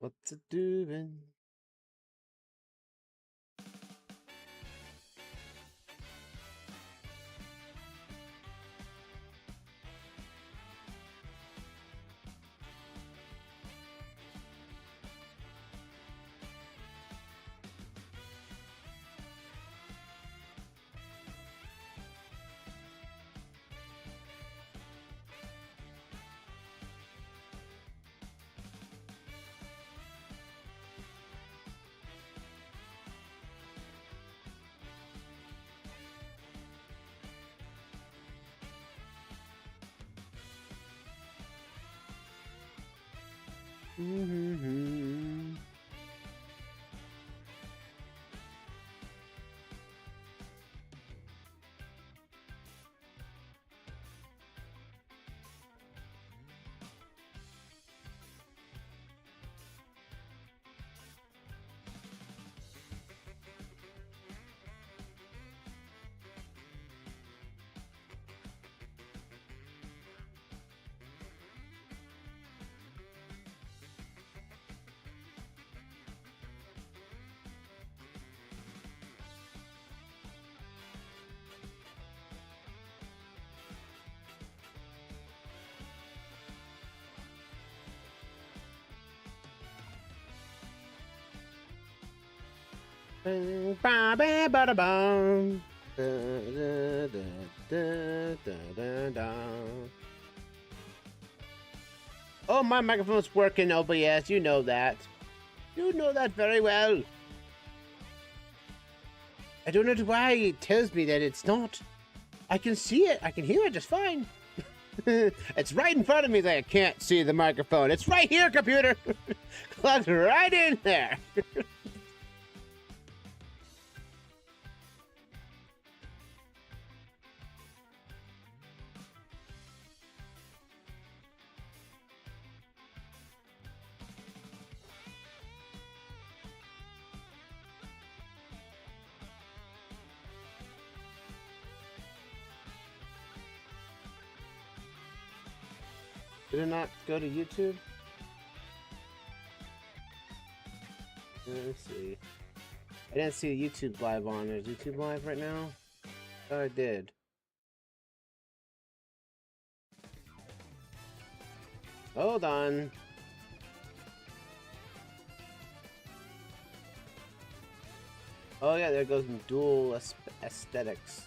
What's it doing? Mm-hmm. Oh, my microphone's working, OBS. You know that. You know that very well. I don't know why it tells me that it's not. I can see it. I can hear it just fine. It's right in front of me that I can't see the microphone. It's right here, computer. Plugged right in there. Did it not go to YouTube? Let's see. I didn't see the YouTube live on. Is YouTube live right now? Oh, I did. Hold on. Oh yeah, there goes dual aesthetics.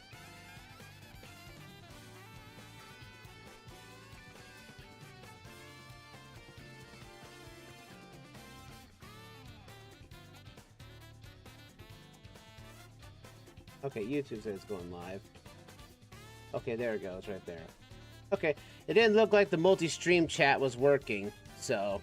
Okay, YouTube says it's going live. Okay, there it goes, right there. Okay, it didn't look like the multi-stream chat was working, so...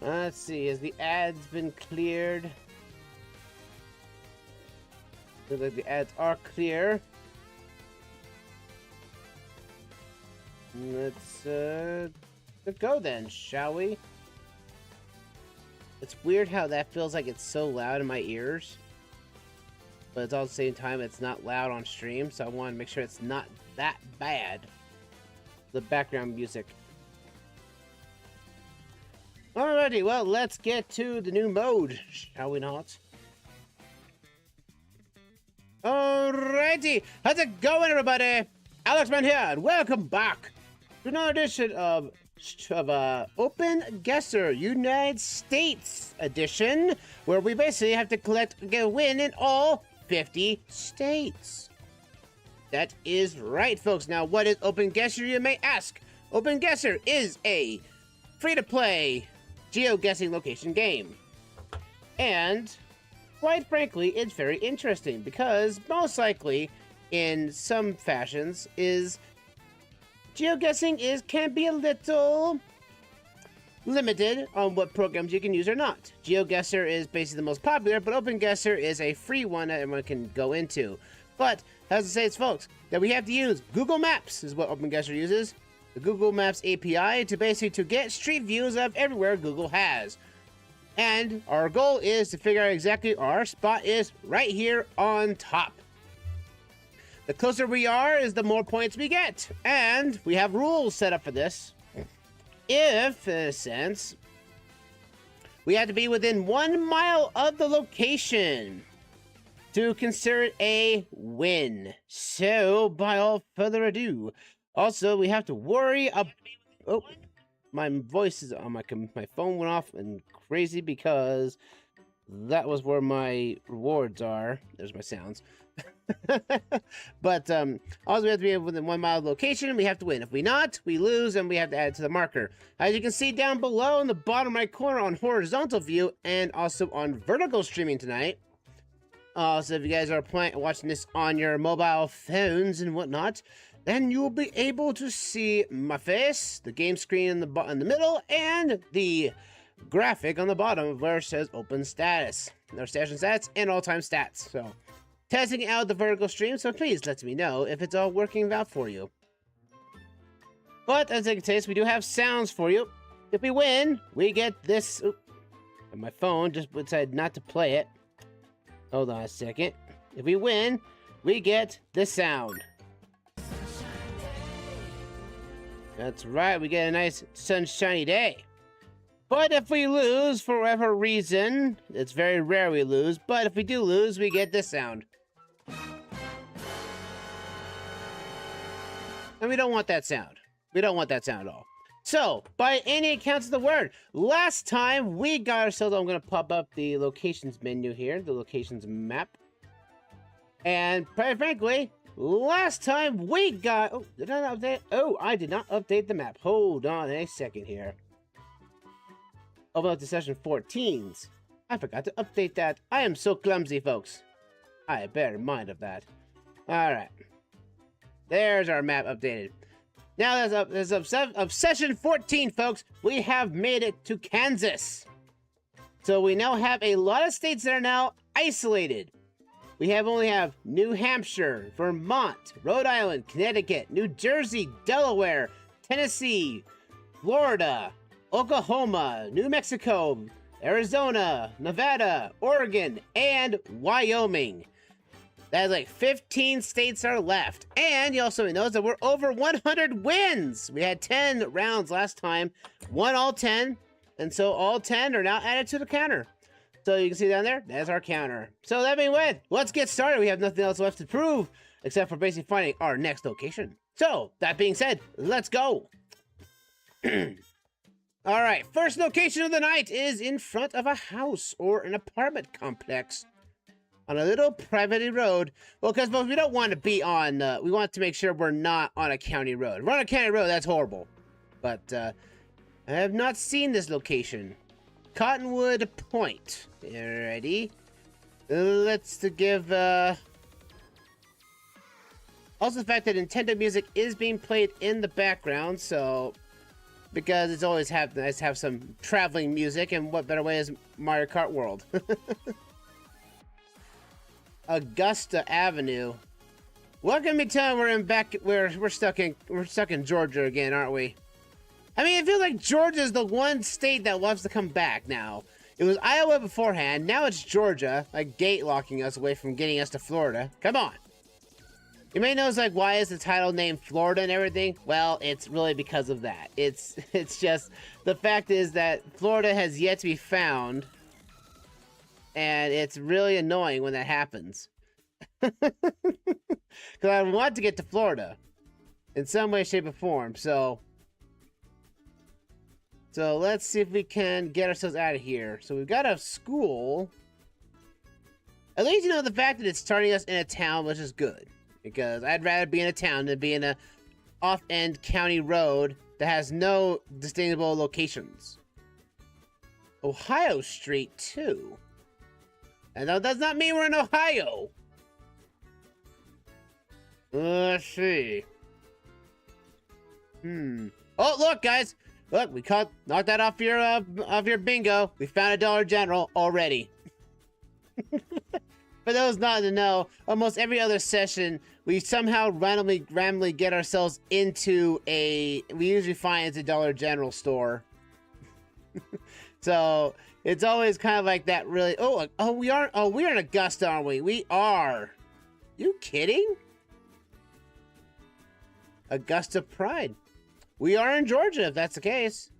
Let's see, has the ads been cleared? Looks like the ads are clear. Let's go then, shall we? It's weird how that feels like it's so loud in my ears, but it's all at the same time it's not loud on stream, so I want to make sure it's not that bad. The background music. Alrighty, well, let's get to the new mode, shall we not? Alrighty, how's it going, everybody? Alexman here, and welcome back to another edition of OpenGuessr United States edition, where we basically have to get a win in all 50 states. That is right, folks. Now, what is OpenGuessr, you may ask? OpenGuessr is a free-to-play geoguessing location game. And, quite frankly, it's very interesting because most likely, in some fashions, geoguessing can be a little limited on what programs you can use or not. GeoGuessr is basically the most popular, but OpenGuessr is a free one that everyone can go into. But, as I say, it's folks, that we have to use Google Maps is what OpenGuessr uses. the Google Maps API to basically get street views of everywhere Google has. And our goal is to figure out exactly our spot is right here on top. The closer we are is the more points we get. And we have rules set up for this. If, in a sense, we have to be within 1 mile of the location to consider it a win. So, by all further ado, also, we have to worry about... Oh, my voice is on my phone went off and crazy because that was where my rewards are. There's my sounds. But also we have to be within 1 mile of the location. We have to win. If we not, we lose, and we have to add it to the marker. As you can see down below in the bottom right corner on horizontal view and also on vertical streaming tonight. So if you guys are watching this on your mobile phones and whatnot, then you'll be able to see my face, the game screen in the middle, and the graphic on the bottom where it says open status. There's station stats and all-time stats. So, testing out the vertical stream, so please let me know if it's all working out for you. But as I can say, we do have sounds for you. If we win, we get this. Oops, and my phone just decided not to play it. Hold on a second. If we win, we get this sound. That's right, we get a nice sunshiny day. But if we lose for whatever reason, it's very rare we lose, but if we do lose, we get this sound. And we don't want that sound. We don't want that sound at all. So, by any accounts of the word, last time we got ourselves, I'm going to pop up the locations menu here, the locations map. And quite frankly, last time we got... Oh, did I not update? Oh, I did not update the map. Hold on a second here. Over to session 14s. I forgot to update that. I am so clumsy, folks. I bear in mind of that. Alright. There's our map updated. Now, as of session 14, folks, we have made it to Kansas. So we now have a lot of states that are now isolated. We only have New Hampshire, Vermont, Rhode Island, Connecticut, New Jersey, Delaware, Tennessee, Florida, Oklahoma, New Mexico, Arizona, Nevada, Oregon, and Wyoming. That's like 15 states are left. And you also notice that we're over 100 wins. We had 10 rounds last time, won all 10, and so all 10 are now added to the counter. So you can see down there, there's our counter. So that being said, let's get started. We have nothing else left to prove, except for basically finding our next location. So, that being said, let's go. Alright, first location of the night is in front of a house or an apartment complex on a little private road. Well, because we don't want to be on, we want to make sure we're not on a county road. If we're on a county road, that's horrible. But, I have not seen this location. Cottonwood Point. Alrighty. Let's give, also the fact that Nintendo music is being played in the background, so... Because it's always nice to have some traveling music, and what better way is Mario Kart World. Augusta Avenue. What can we tell we're stuck in Georgia again, aren't we? I mean, it feels like Georgia's the one state that loves to come back now. It was Iowa beforehand, now it's Georgia, like gate locking us away from getting us to Florida. Come on. You may notice, like, why is the title named Florida and everything? Well, it's really because of that. It's just, the fact is that Florida has yet to be found, and it's really annoying when that happens. Because I want to get to Florida in some way, shape, or form, so let's see if we can get ourselves out of here. So we've got a school. At least you know the fact that it's starting us in a town, which is good. Because I'd rather be in a town than be in a off-end county road that has no distinguishable locations. Ohio Street, too. And that does not mean we're in Ohio. Let's see. Oh, look, guys. Look, we knocked that off your bingo. We found a Dollar General already. For those not to know, almost every other session, we somehow randomly get ourselves into we usually find it's a Dollar General store. So it's always kind of like that. Really, we're in Augusta, aren't we? We are. You kidding? Augusta Pride. We are in Georgia, if that's the case.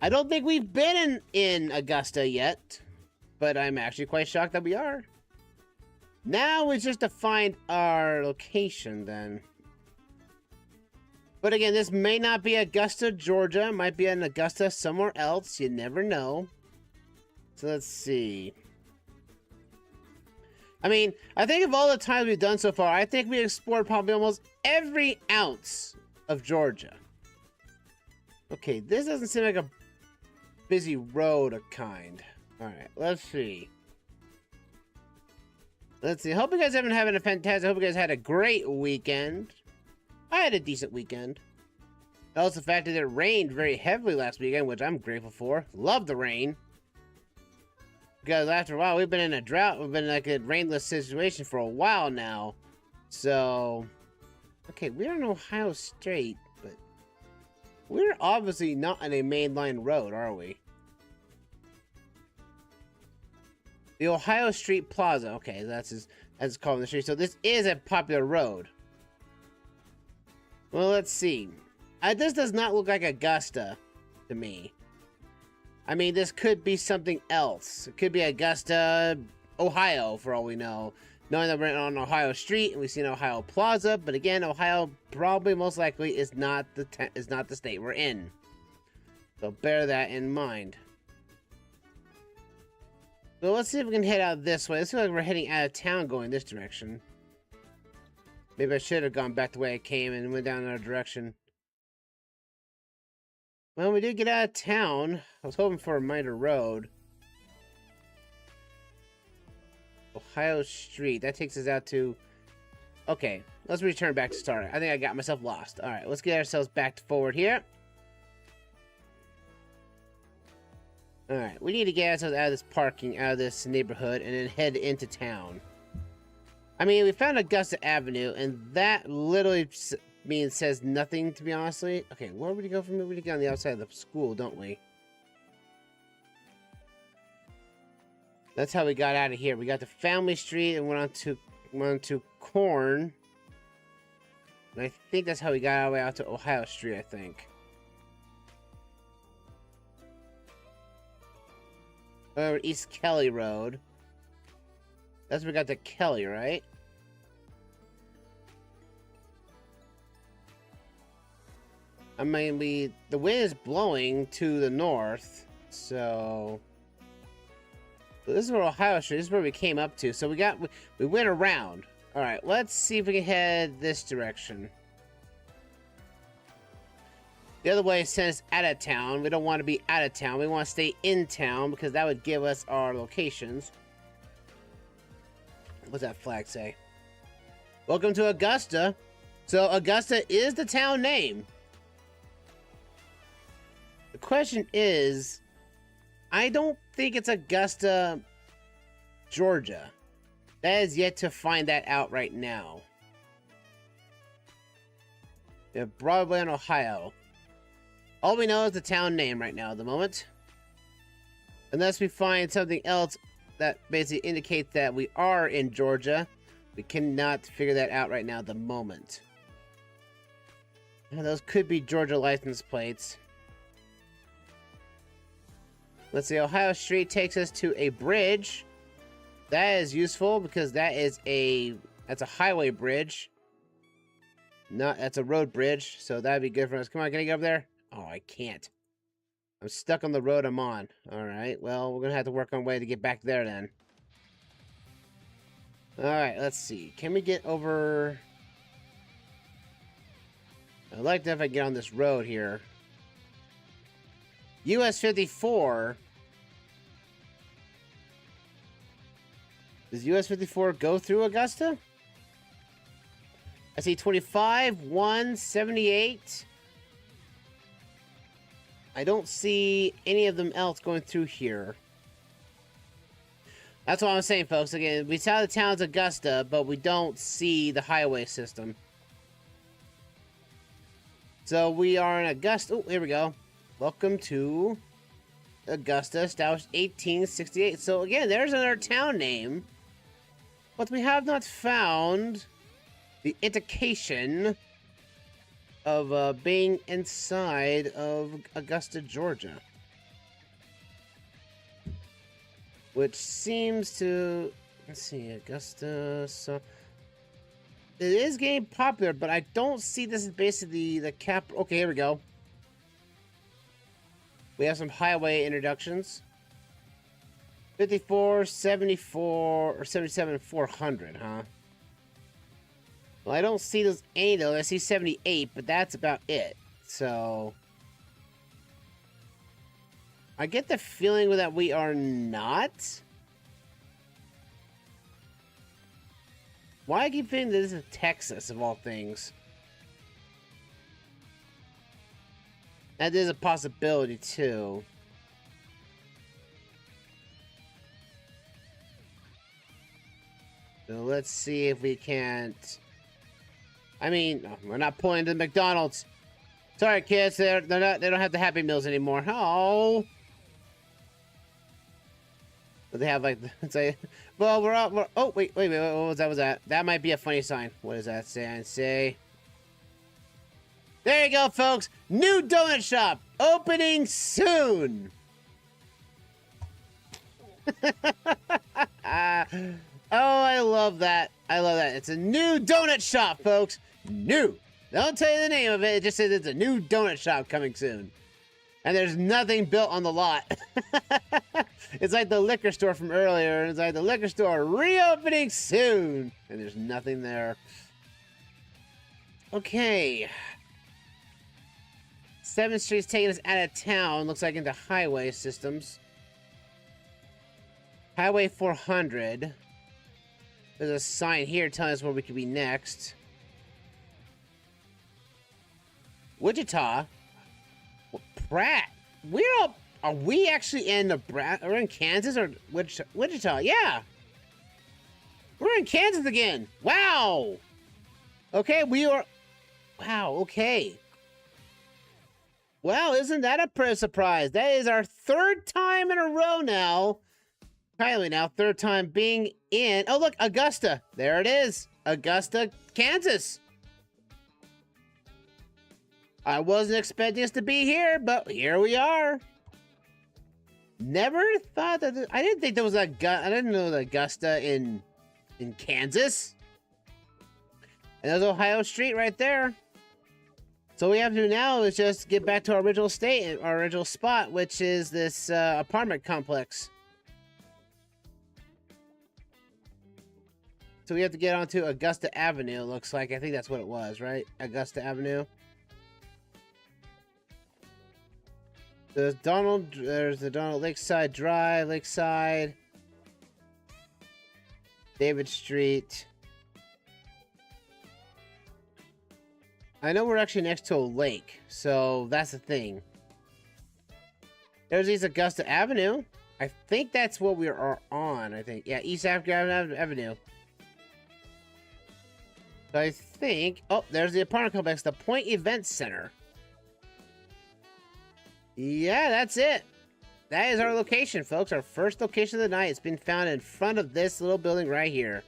I don't think we've been in Augusta yet, but I'm actually quite shocked that we are. Now it's just to find our location then. But again, this may not be Augusta, Georgia. It might be in Augusta somewhere else. You never know. So let's see. I mean, I think of all the times we've done so far, I think we explored probably almost every ounce of Georgia. Okay, this doesn't seem like a busy road of kind. Alright, let's see. Let's see. Hope you guys have been having a fantastic... I hope you guys had a great weekend. I had a decent weekend. Also, the fact that it rained very heavily last weekend, which I'm grateful for. Love the rain. Because after a while, we've been in a drought. We've been in like a rainless situation for a while now. So... Okay, we're on Ohio State, but... We're obviously not on a mainline road, are we? The Ohio Street Plaza. Okay, that's called the street. So this is a popular road. Well, let's see. This does not look like Augusta to me. I mean, this could be something else. It could be Augusta, Ohio, for all we know. Knowing that we're on Ohio Street and we see an Ohio Plaza, but again, Ohio probably most likely is not the state we're in. So bear that in mind. So let's see if we can head out this way. It looks like we're heading out of town going this direction. Maybe I should have gone back the way I came and went down another direction. Well, we did get out of town. I was hoping for a minor road. Ohio Street. That takes us out to... Okay, let's return back to start. I think I got myself lost. Alright, let's get ourselves back forward here. Alright, we need to get ourselves out of this parking, out of this neighborhood, and then head into town. I mean, we found Augusta Avenue, and that literally says nothing, to be honestly. Okay, where would we go from here? We go on the outside of the school, don't we? That's how we got out of here. We got to Family Street and went on to Corn. And I think that's how we got our way out to Ohio Street, I think. East Kelly Road. That's where we got to Kelly, right? I mean, the wind is blowing to the north, so this is where Ohio Street. This is where we came up to. So we went around. All right, let's see if we can head this direction. The other way sends us out of town. We don't want to be out of town. We want to stay in town because that would give us our locations. What's that flag say? Welcome to Augusta. So Augusta is the town name. The question is, I don't think it's Augusta, Georgia. That is yet to find that out right now. Yeah, Broadway in Ohio. All we know is the town name right now at the moment. Unless we find something else that basically indicates that we are in Georgia, we cannot figure that out right now at the moment. Now, those could be Georgia license plates. Let's see, Ohio Street takes us to a bridge. That is useful because that's a highway bridge. That's a road bridge, so that'd be good for us. Come on, can I get up there? Oh, I can't. I'm stuck on the road I'm on. Alright, well, we're gonna have to work on a way to get back there then. Alright, let's see. Can we get over... I'd like to if I get on this road here. US 54. Does US 54 go through Augusta? I see 25, 1, 78. I don't see any of them else going through here. That's what I'm saying, folks. Again, we saw the town's Augusta, but we don't see the highway system. So we are in Augusta. Oh, here we go. Welcome to Augusta, established 1868. So again, there's another town name. But we have not found the indication of being inside of Augusta, Georgia. Which seems to... Let's see, Augusta... So it is getting popular, but I don't see this as basically the cap... Okay, here we go. We have some highway introductions. 54, 74, or 77, 400, huh? Well, I don't see those any, though. I see 78, but that's about it. So... I get the feeling that we are not. Why I keep thinking that this is Texas, of all things. That is a possibility, too. So let's see if we can't... I mean, we're not pulling to McDonald's. Sorry, kids, they don't have the Happy Meals anymore. Oh. But they have like, it's like, well, oh, wait, what was that? That might be a funny sign. What does that say? There you go, folks. New donut shop opening soon. Oh, I love that. I love that. It's a new donut shop, folks. New. Don't tell you the name of it. It just says it's a new donut shop coming soon. And there's nothing built on the lot. It's like the liquor store from earlier. It's like the liquor store reopening soon. And there's nothing there. Okay. 7th Street's taking us out of town. Looks like into highway systems. Highway 400. There's a sign here telling us where we could be next. Wichita. Pratt. Are we actually in Nebraska? We're in Kansas or Wichita? Yeah. We're in Kansas again. Wow. Okay, we are. Wow, okay. Wow, isn't that a pretty surprise? That is our 3rd time in a row now. Finally now, 3rd time being in. Oh, look, Augusta. There it is. Augusta, Kansas. I wasn't expecting us to be here, but here we are. Never thought that... I didn't think there was a... I didn't know the Augusta in Kansas. And there's Ohio Street right there. So what we have to do now is just get back to our original state, our original spot, which is this apartment complex. So we have to get onto Augusta Avenue, looks like. I think that's what it was, right? Augusta Avenue. There's the Donald Lakeside Drive, Lakeside. David Street. I know we're actually next to a lake, so that's the thing. There's East Augusta Avenue. I think that's what we are on, I think. Yeah, East Africa Avenue. So I think... Oh, there's the apartment complex, the Point Event Center. Yeah, that's it. That is our location, folks. Our first location of the night. It's been found in front of this little building right here.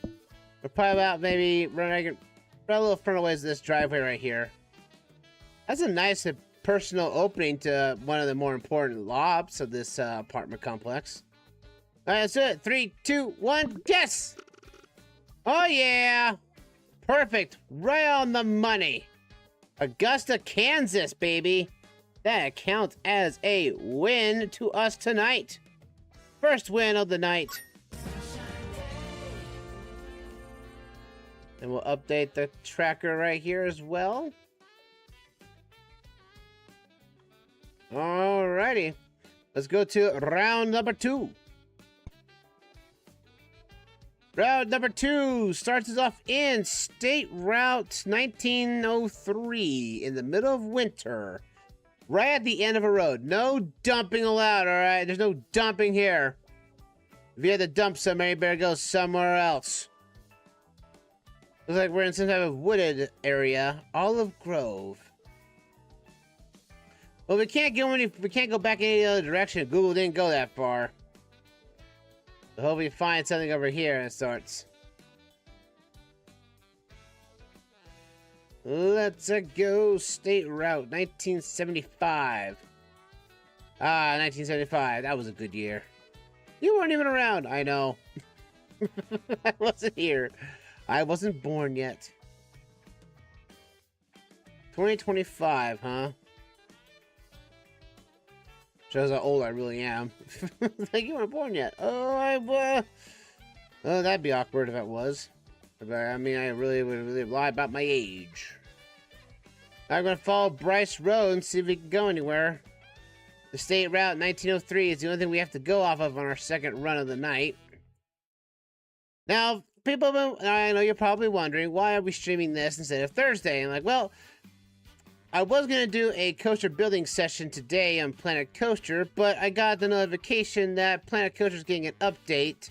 We're probably about maybe running a little front of ways to this driveway right here. That's a nice personal opening to one of the more important lobs of this apartment complex. All right, let's do it. 3, 2, 1, guess! Oh, yeah. Perfect. Right on the money. Augusta, Kansas, baby. That counts as a win to us tonight. First win of the night. And we'll update the tracker right here as well. Alrighty. Let's go to round number 2. Route number 2 starts us off in State Route 1903 in the middle of winter. Right at the end of a road. No dumping allowed, alright? There's no dumping here. If you had to dump somewhere, you better go somewhere else. Looks like we're in some type of wooded area. Olive Grove. Well, we can't go back any other direction. Google didn't go that far. So hope we find something over here of sorts. Let's go state route 1975. 1975. That was a good year. You weren't even around. I know. I wasn't here. I wasn't born yet. 2025, huh? Shows how old I really am. Like, you weren't born yet. Oh, oh, that'd be awkward if it was. But, I mean, I really would really lie about my age. I'm gonna follow Bryce Road and see if we can go anywhere. The state route 1903 is the only thing we have to go off of on our second run of the night. Now, people, I know you're probably wondering, why are we streaming this instead of Thursday? And like, well, I was going to do a coaster building session today on Planet Coaster, but I got the notification that Planet Coaster is getting an update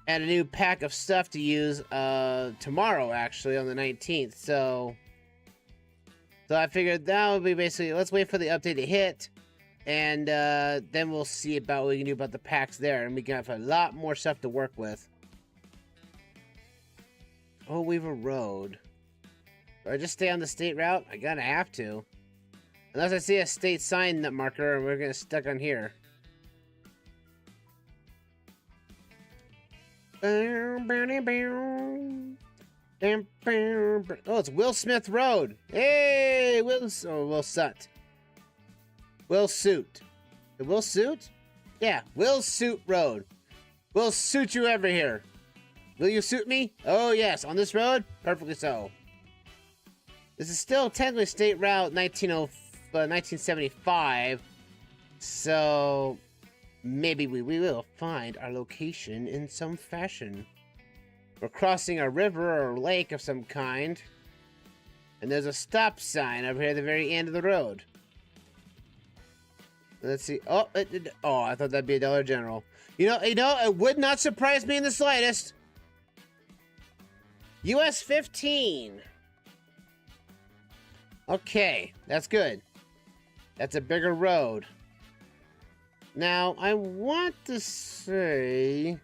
and a new pack of stuff to use tomorrow, actually, on the 19th. So I figured that would be basically, let's wait for the update to hit. And then we'll see about what we can do about the packs there. And we can have a lot more stuff to work with. Oh, Weaver Road. Do I just stay on the state route? I gotta have to. Unless I see a state sign marker and we're gonna stuck on here. Oh, it's Will Smith Road. Hey, Will Sut. Will Suit. The Will Suit? Yeah, Will Suit Road. We'll suit you over here. Will you suit me? Oh, yes. On this road? Perfectly so. This is still technically State Route 1975. So, maybe we will find our location in some fashion. We're crossing a river or lake of some kind. And there's a stop sign over here at the very end of the road. Let's see. Oh, I thought that'd be a Dollar General. You know, it would not surprise me in the slightest. US 15. Okay, that's good. That's a bigger road. Now, I want to say...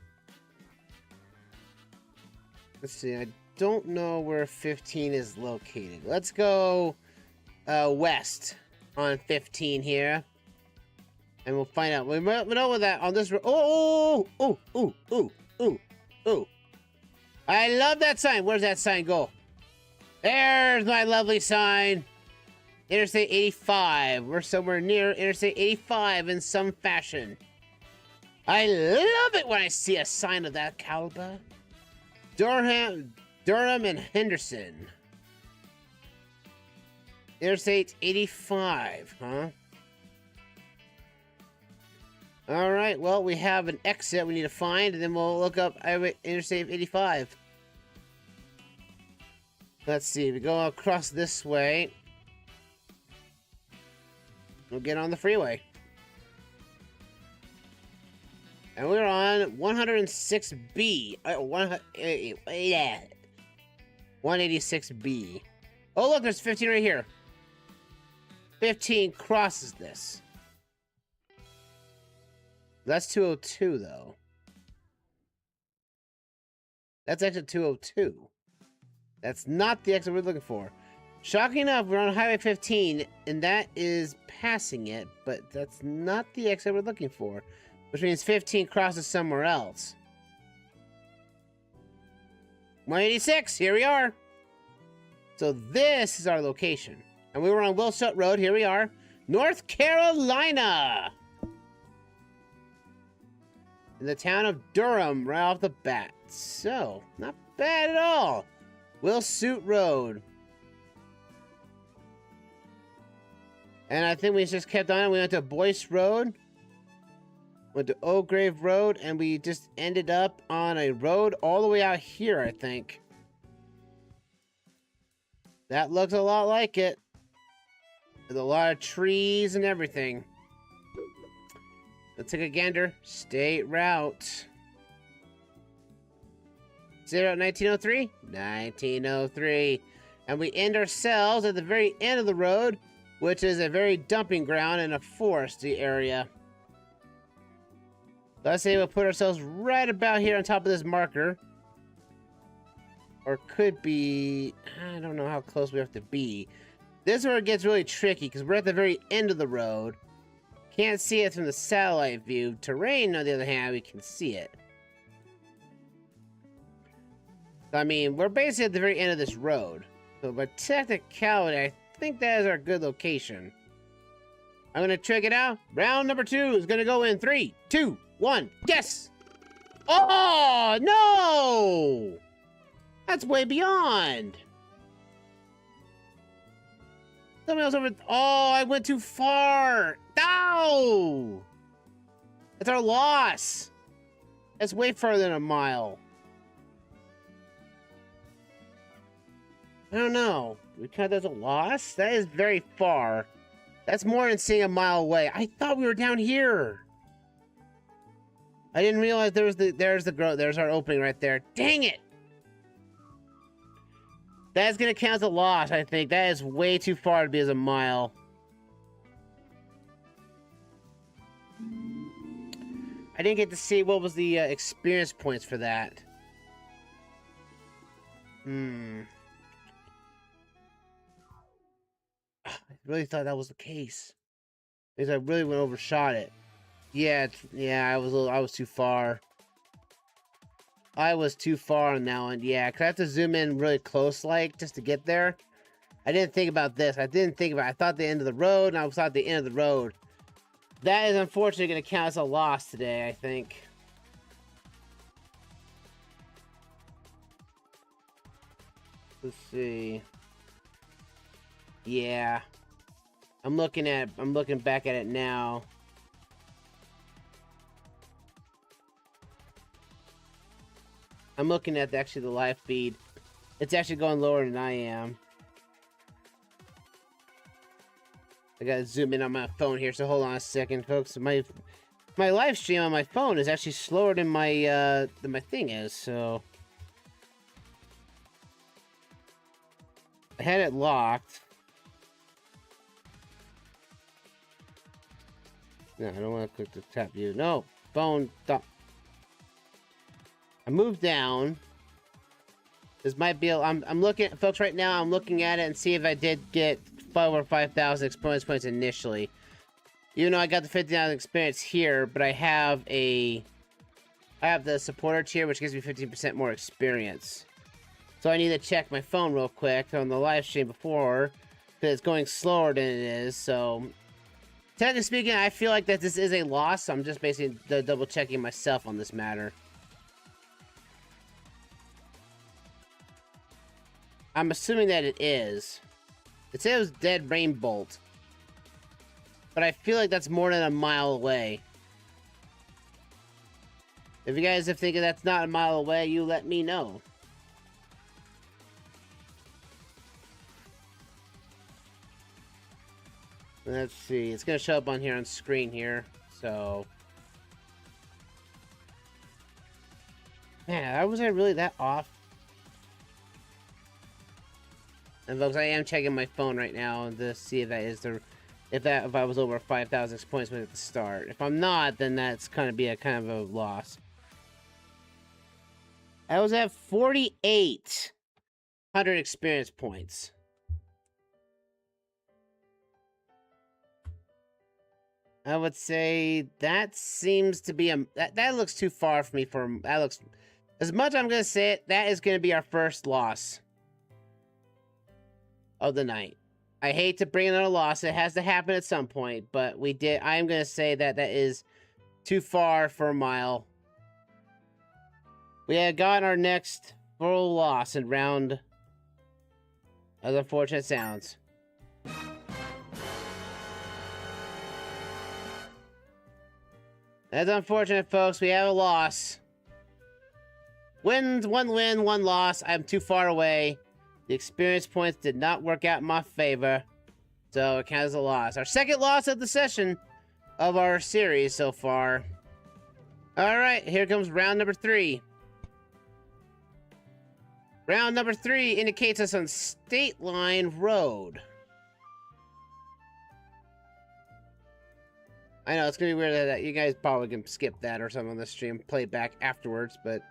Let's see, I don't know where 15 is located. Let's go west on 15 here. And we'll find out. We know where that on this road. Oh. I love that sign. Where's that sign go? There's my lovely sign. Interstate 85. We're somewhere near Interstate 85 in some fashion. I love it when I see a sign of that caliber. Durham and Henderson. Interstate 85, huh? Alright, well, we have an exit we need to find, and then we'll look up Interstate 85. Let's see, we go across this way. We'll get on the freeway. And we're on 106B. 186B. Oh, look, there's 15 right here. 15 crosses this. That's 202, though. That's exit 202. That's not the exit we're looking for. Shocking enough, we're on Highway 15, and that is passing it, but that's not the exit we're looking for. Which means 15 crosses somewhere else. 186, here we are. So this is our location. And we were on Wilshut Road, here we are. North Carolina! In the town of Durham, right off the bat. So, not bad at all. Wilshut Road. And I think we just kept on. We went to Boyce Road. Went to Oak Grove Road. And we just ended up on a road all the way out here, I think. That looks a lot like it. With a lot of trees and everything. Let's take a gander. State route. 1903? 1903. And we end ourselves at the very end of the road, which is a very dumping ground in a foresty area. Let's say we'll put ourselves right about here on top of this marker. Or could be... I don't know how close we have to be. This is where it gets really tricky, because we're at the very end of the road. Can't see it from the satellite view. Terrain, on the other hand, we can see it. I mean, we're basically at the very end of this road. So by technicality, I think that is our good location. I'm gonna check it out. Round number 2 is gonna go in 3, 2, 1, guess! Oh, no! That's way beyond. Somebody else over. Oh, I went too far. No! That's our loss. That's way further than a mile. I don't know. We count that as a loss? That is very far. That's more than seeing a mile away. I thought we were down here. I didn't realize there's our opening right there. Dang it! That's gonna count as a loss, I think. That is way too far to be as a mile. I didn't get to see what was the experience points for that. I really thought that was the case. Because I really went overshot it. Yeah, I was too far. I was too far on that one. Yeah, because I have to zoom in really close, like, just to get there. I didn't think about this. I thought the end of the road, and I thought the end of the road. That is unfortunately going to count as a loss today, I think. Let's see. Yeah. I'm looking back at it now. I'm looking at the live feed. It's actually going lower than I am. I gotta zoom in on my phone here, so hold on a second, folks. My live stream on my phone is actually slower than my thing is, so I had it locked. No, I don't want to click the tap view. No, phone, stop. I moved down. This might be. I'm looking, folks. Right now, I'm looking at it and see if I did get 5 or 5,000 experience points initially. Even though I got the 50,000 experience here, but I have the supporter tier, which gives me 15% more experience. So I need to check my phone real quick on the live stream before, because it's going slower than it is. So, technically speaking, I feel like that this is a loss. So I'm just basically double checking myself on this matter. I'm assuming that it is. It said it was dead rain bolt. But I feel like that's more than a mile away. If you guys are thinking that's not a mile away, you let me know. Let's see. It's going to show up on here on screen here. So. Man, was I really that off? And folks, I am checking my phone right now to see if that is if I was over 5,000 points at the start. If I'm not, then that's kind of a loss. I was at 4,800 experience points. I would say that seems to be that looks too far for me. That looks, as much I'm gonna say it, that is gonna be our first loss of the night. I hate to bring another loss. It has to happen at some point, but we did. I'm going to say that is too far for a mile. We had gotten our next full loss in round, as unfortunate sounds. That's unfortunate, folks. We have a loss. One win, one loss. I'm too far away. The experience points did not work out in my favor, so it counts as a loss. Our second loss of the session of our series so far. All right, here comes round number 3. Round number 3 indicates us on State Line Road. I know, it's going to be weird that you guys probably can skip that or something on the stream, play it back afterwards, but...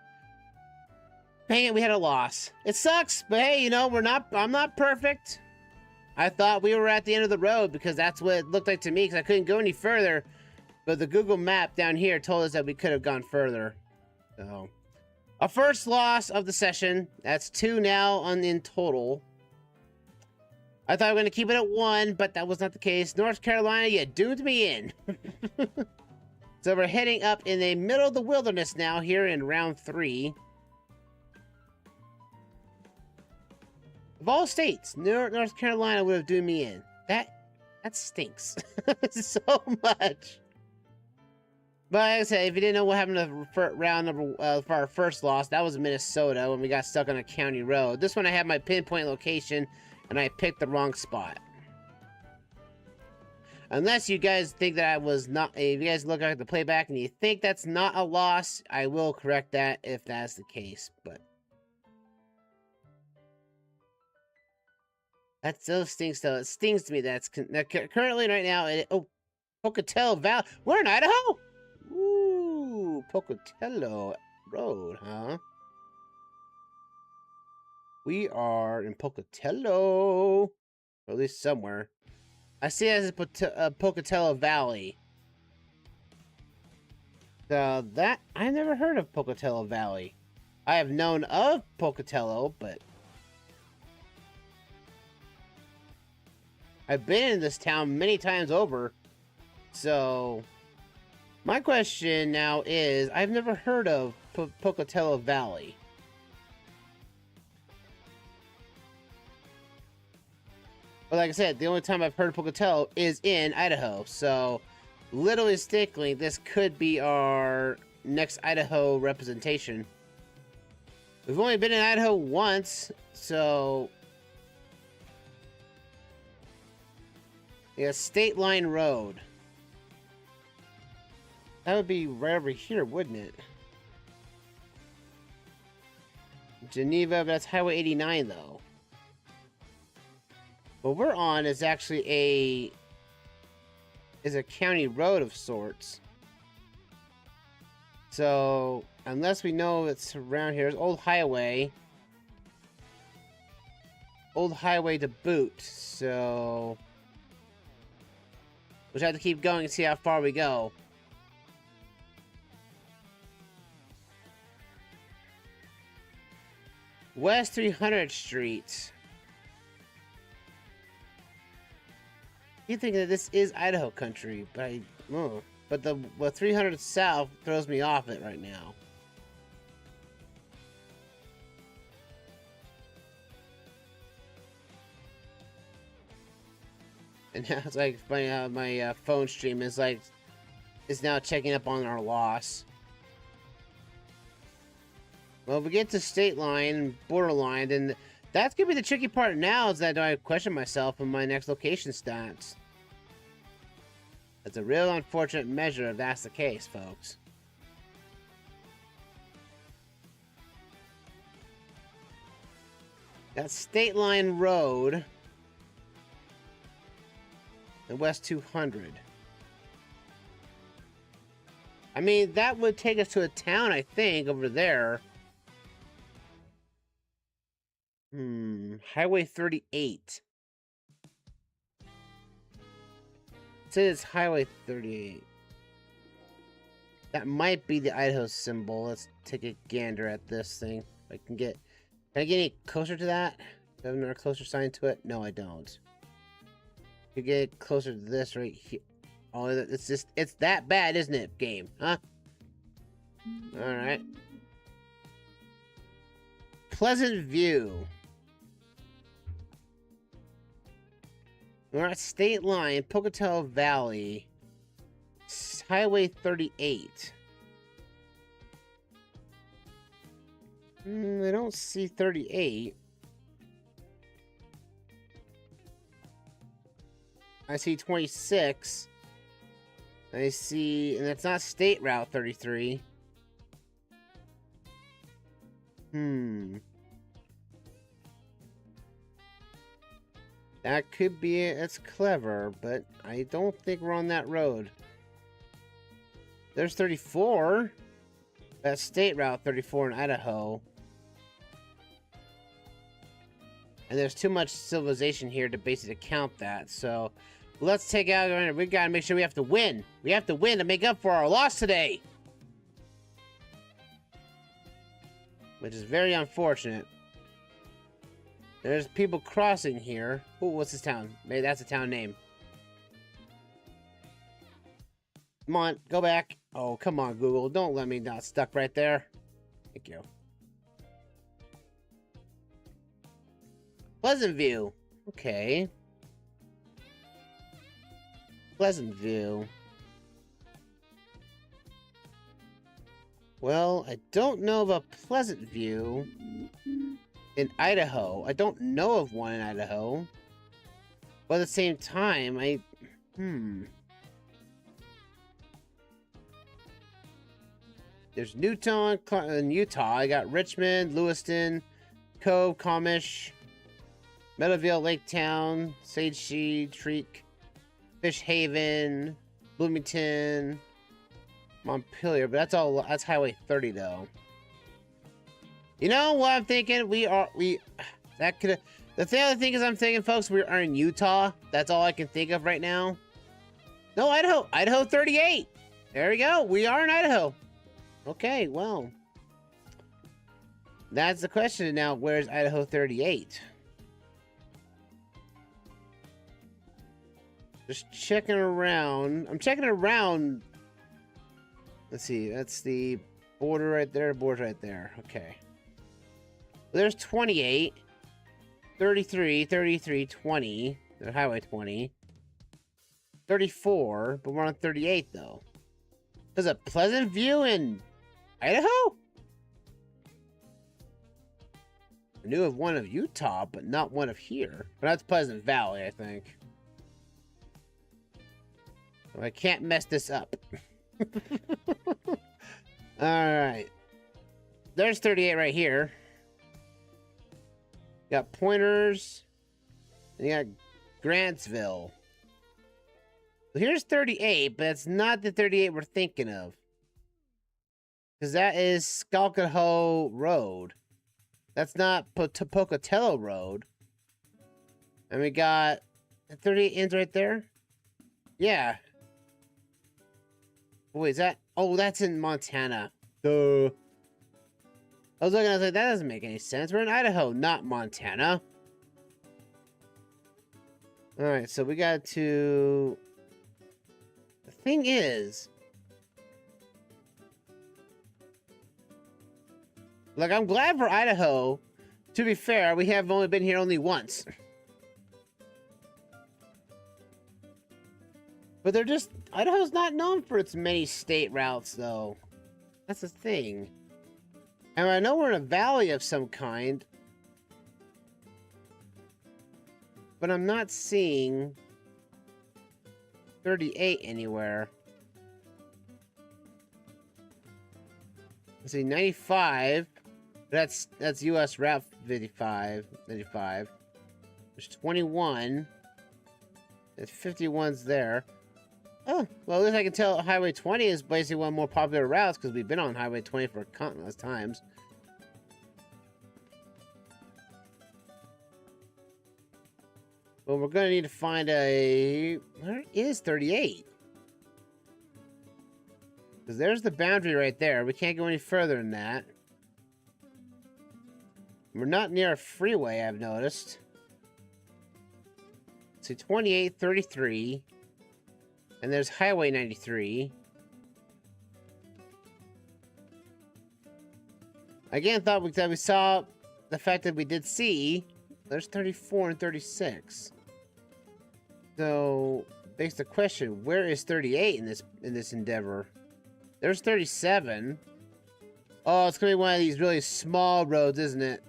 Dang it, we had a loss. It sucks, but hey, you know, I'm not perfect. I thought we were at the end of the road because that's what it looked like to me because I couldn't go any further. But the Google map down here told us that we could have gone further. So, a first loss of the session. That's 2 now in total. I thought we were going to keep it at 1, but that was not the case. North Carolina, you doomed me in. So we're heading up in the middle of the wilderness now here in round 3. Of all states, North Carolina would have doomed me in. That stinks so much. But like I said, if you didn't know what happened to round number for our first loss, that was Minnesota when we got stuck on a county road. This one I had my pinpoint location, and I picked the wrong spot. Unless you guys think that I was not, if you guys look at the playback and you think that's not a loss, I will correct that if that's the case. But that still stinks, though. It stings to me that currently right now. Oh, Pocatello Valley. We're in Idaho. Ooh, Pocatello Road, huh? We are in Pocatello, or at least somewhere. I see it as a Pocatello Valley. So that I never heard of Pocatello Valley. I have known of Pocatello, but I've been in this town many times over. So my question now is, I've never heard of Pocatello Valley. But like I said, the only time I've heard of Pocatello is in Idaho. So, literally stickling, this could be our next Idaho representation. We've only been in Idaho once, so... Yeah, State Line Road. That would be right over here, wouldn't it? Geneva, but that's Highway 89, though. What we're on is actually a county road of sorts. So, unless we know it's around here, it's Old Highway. Old Highway to boot, so... we'll just have to keep going and see how far we go. West 300th Street. You think that this is Idaho country, but but the 300 South throws me off it right now. And now it's like my phone stream is now checking up on our loss. Well, if we get to state line, borderline, then that's gonna be the tricky part now, is that I question myself in my next location stats. That's a real unfortunate measure if that's the case, folks. That's State Line Road. And West 200. I mean, that would take us to a town, I think, over there. Highway 38. It says Highway 38. That might be the Idaho symbol. Let's take a gander at this thing. If I can get any closer to that? Do I have another closer sign to it? No, I don't. You get closer to this right here. Oh, it's that bad, isn't it, game? Huh? Alright. Pleasant View. We're at State Line, Pocatello Valley, Highway 38. I don't see 38. I see 26. I see, and that's not State Route 33. That could be it. That's clever, but I don't think we're on that road. There's 34. That's State Route 34 in Idaho. And there's too much civilization here to basically count that. So let's take out. We gotta make sure we have to win. We have to win to make up for our loss today. Which is very unfortunate. There's people crossing here. Oh, what's this town? Maybe that's a town name. Come on, go back. Oh, come on, Google. Don't let me not stuck right there. Thank you. Pleasant View. Okay. Pleasant View. Well, I don't know of a Pleasant View in Idaho. I don't know of one in Idaho. But at the same time, There's Newton in Utah. I got Richmond, Lewiston, Cove, Comish, Meadowville, Lake Town, Sage Seed, Treek, Fish Haven, Bloomington, Montpelier, but that's Highway 30 though. You know what I'm thinking? The other thing is I'm thinking, folks, we are in Utah. That's all I can think of right now. No, Idaho. Idaho 38. There we go. We are in Idaho. Okay, well. That's the question now. Where's Idaho 38? Just checking around. I'm checking around. Let's see. That's the border right there. Border right there. Okay. There's 28. 33, 33, 20. There's Highway 20. 34, but we're on 38 though. There's a Pleasant View in Idaho? I knew of one of Utah, but not one of here. But that's Pleasant Valley, I think. So I can't mess this up. Alright. There's 38 right here. You got Pointers. And you got Grantsville. So here's 38, but it's not the 38 we're thinking of. Because that is Skalkaho Road. That's not Pocatello Road. And we got 38 ends right there. Yeah. Wait, is that? Oh, that's in Montana. Duh. I was looking, I was like, that doesn't make any sense. We're in Idaho, not Montana. Alright, so we got to... The thing is... Like, I'm glad for Idaho. To be fair, we have only been here only once. But they're just... Idaho's not known for its many state routes, though. That's the thing. And I know we're in a valley of some kind. But I'm not seeing 38 anywhere. Let's see, 95. That's US Route 95. 95. There's 21. There's 51's there. Oh, well, at least I can tell Highway 20 is basically one of the more popular routes because we've been on Highway 20 for countless times. Well, we're going to need to find a... Where is 38? Because there's the boundary right there. We can't go any further than that. We're not near a freeway, I've noticed. Let's see, 28, 33. And there's Highway 93. Again, thought we saw the fact that we did see. There's 34 and 36. So, begs the question, where is 38 in this endeavor? There's 37. Oh, it's gonna be one of these really small roads, isn't it?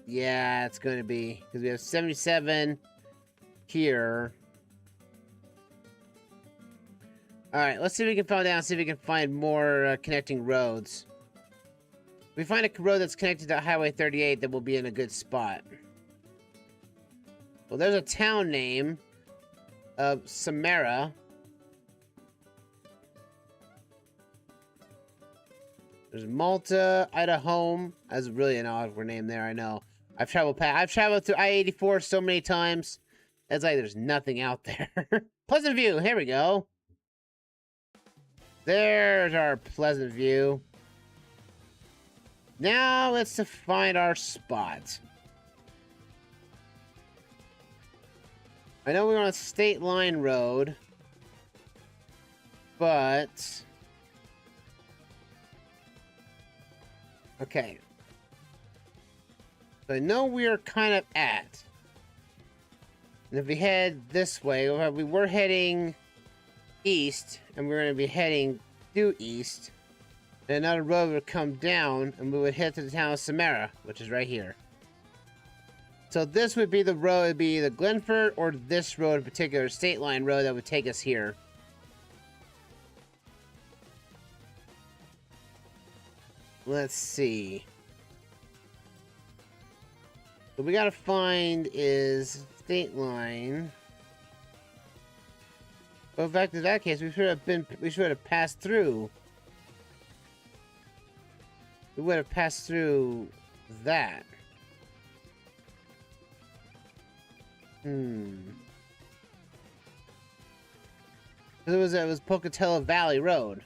Yeah, it's gonna be. Because we have 77 here. Alright, let's see if we can fall down, see if we can find more connecting roads. If we find a road that's connected to Highway 38, then we'll be in a good spot. Well, there's a town name of Samara. There's Malta, Idaho. That's really an awkward name there, I know. I've traveled through I-84 so many times. It's like there's nothing out there. Pleasant View, here we go. There's our Pleasant View. Now let's find our spot. I know we're on a state line road, but okay. So I know we're kind of at. And if we head this way, we were heading east, and we're going to be heading due east. And another road would come down, and we would head to the town of Samara, which is right here. So this would be the road, it'd be the Glenford or this road in particular, state line road that would take us here. Let's see. What we gotta find is state line. But back to that case, we should have passed through. We would have passed through that. It was Pocatello Valley Road.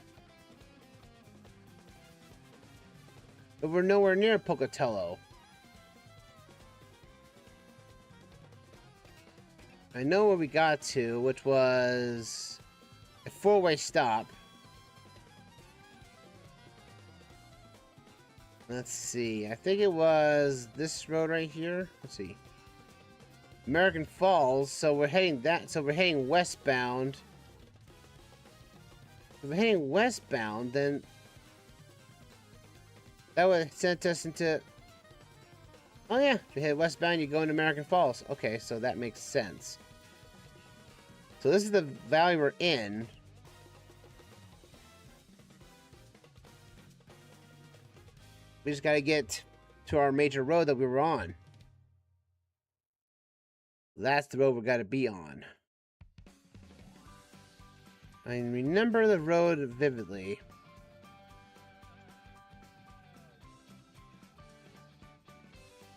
But we're nowhere near Pocatello. I know where we got to, which was a four-way stop. Let's see. I think it was this road right here. Let's see. American Falls. So we're heading westbound. If we're heading westbound, then that would have sent us into... Oh yeah, if you head westbound, you go into American Falls. Okay, so that makes sense. So this is the valley we're in. We just gotta get to our major road that we were on. That's the road we gotta be on. I remember the road vividly.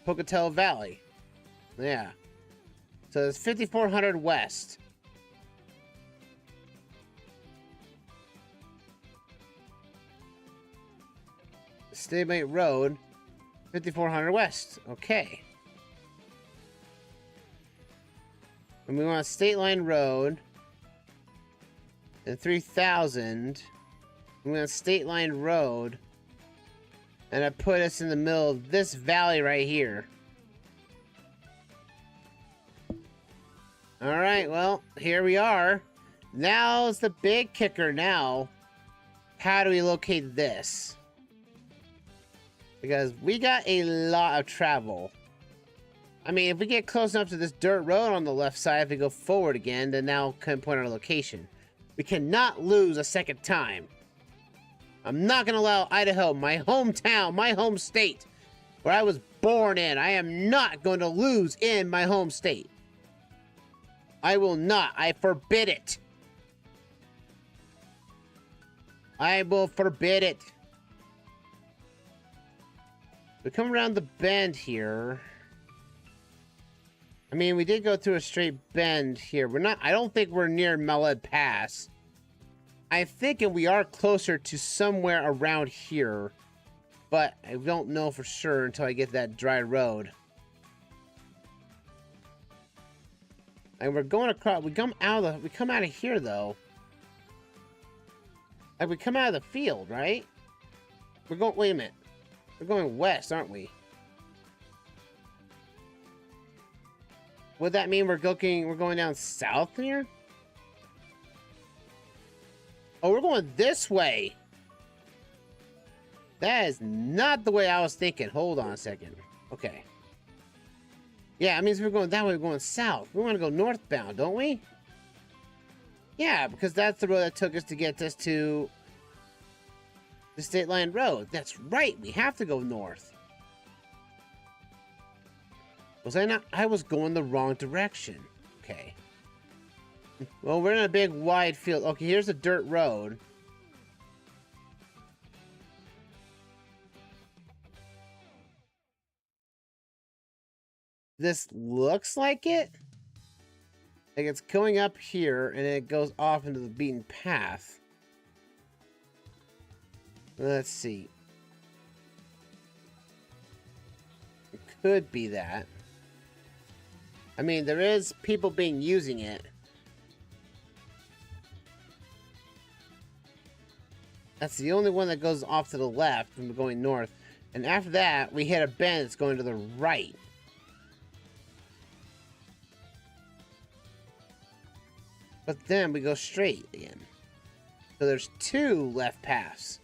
Pocatello Valley. Yeah. So it's 5400 west. Stalemate Road, 5400 west. Okay. And we want State Line Road. And 3000. We want State Line Road. And I put us in the middle of this valley right here. Alright, well, here we are. Now's the big kicker now. How do we locate this? Because we got a lot of travel. I mean, if we get close enough to this dirt road on the left side, if we go forward again, then now can point our location. We cannot lose a second time. I'm not going to allow Idaho, my hometown, my home state, where I was born in. I am not going to lose in my home state. I will not. I forbid it. I will forbid it. We come around the bend here. I mean, we did go through a straight bend here. We're not, I don't think we're near Maled Pass. I'm thinking we are closer to somewhere around here, but I don't know for sure until I get that dry road. And we're going across, we come out of here though. Like we come out of the field, right? We're going, wait a minute. We're going west, aren't we? Would that mean we're going down south here? Oh, we're going this way. That is not the way I was thinking. Hold on a second. Okay. Yeah, it means we're going that way, we're going south. We want to go northbound, don't we? Yeah, because that's the road that took us to get us to the State Line Road. That's right, we have to go north. Was I not? I was going the wrong direction. Okay. Well, we're in a big wide field. Okay, here's a dirt road. This looks like it. Like it's going up here and it goes off into the beaten path. Let's see. It could be that. I mean, there is people using it. That's the only one that goes off to the left when we're going north. And after that, we hit a bend that's going to the right. But then we go straight again. So there's 2 left paths.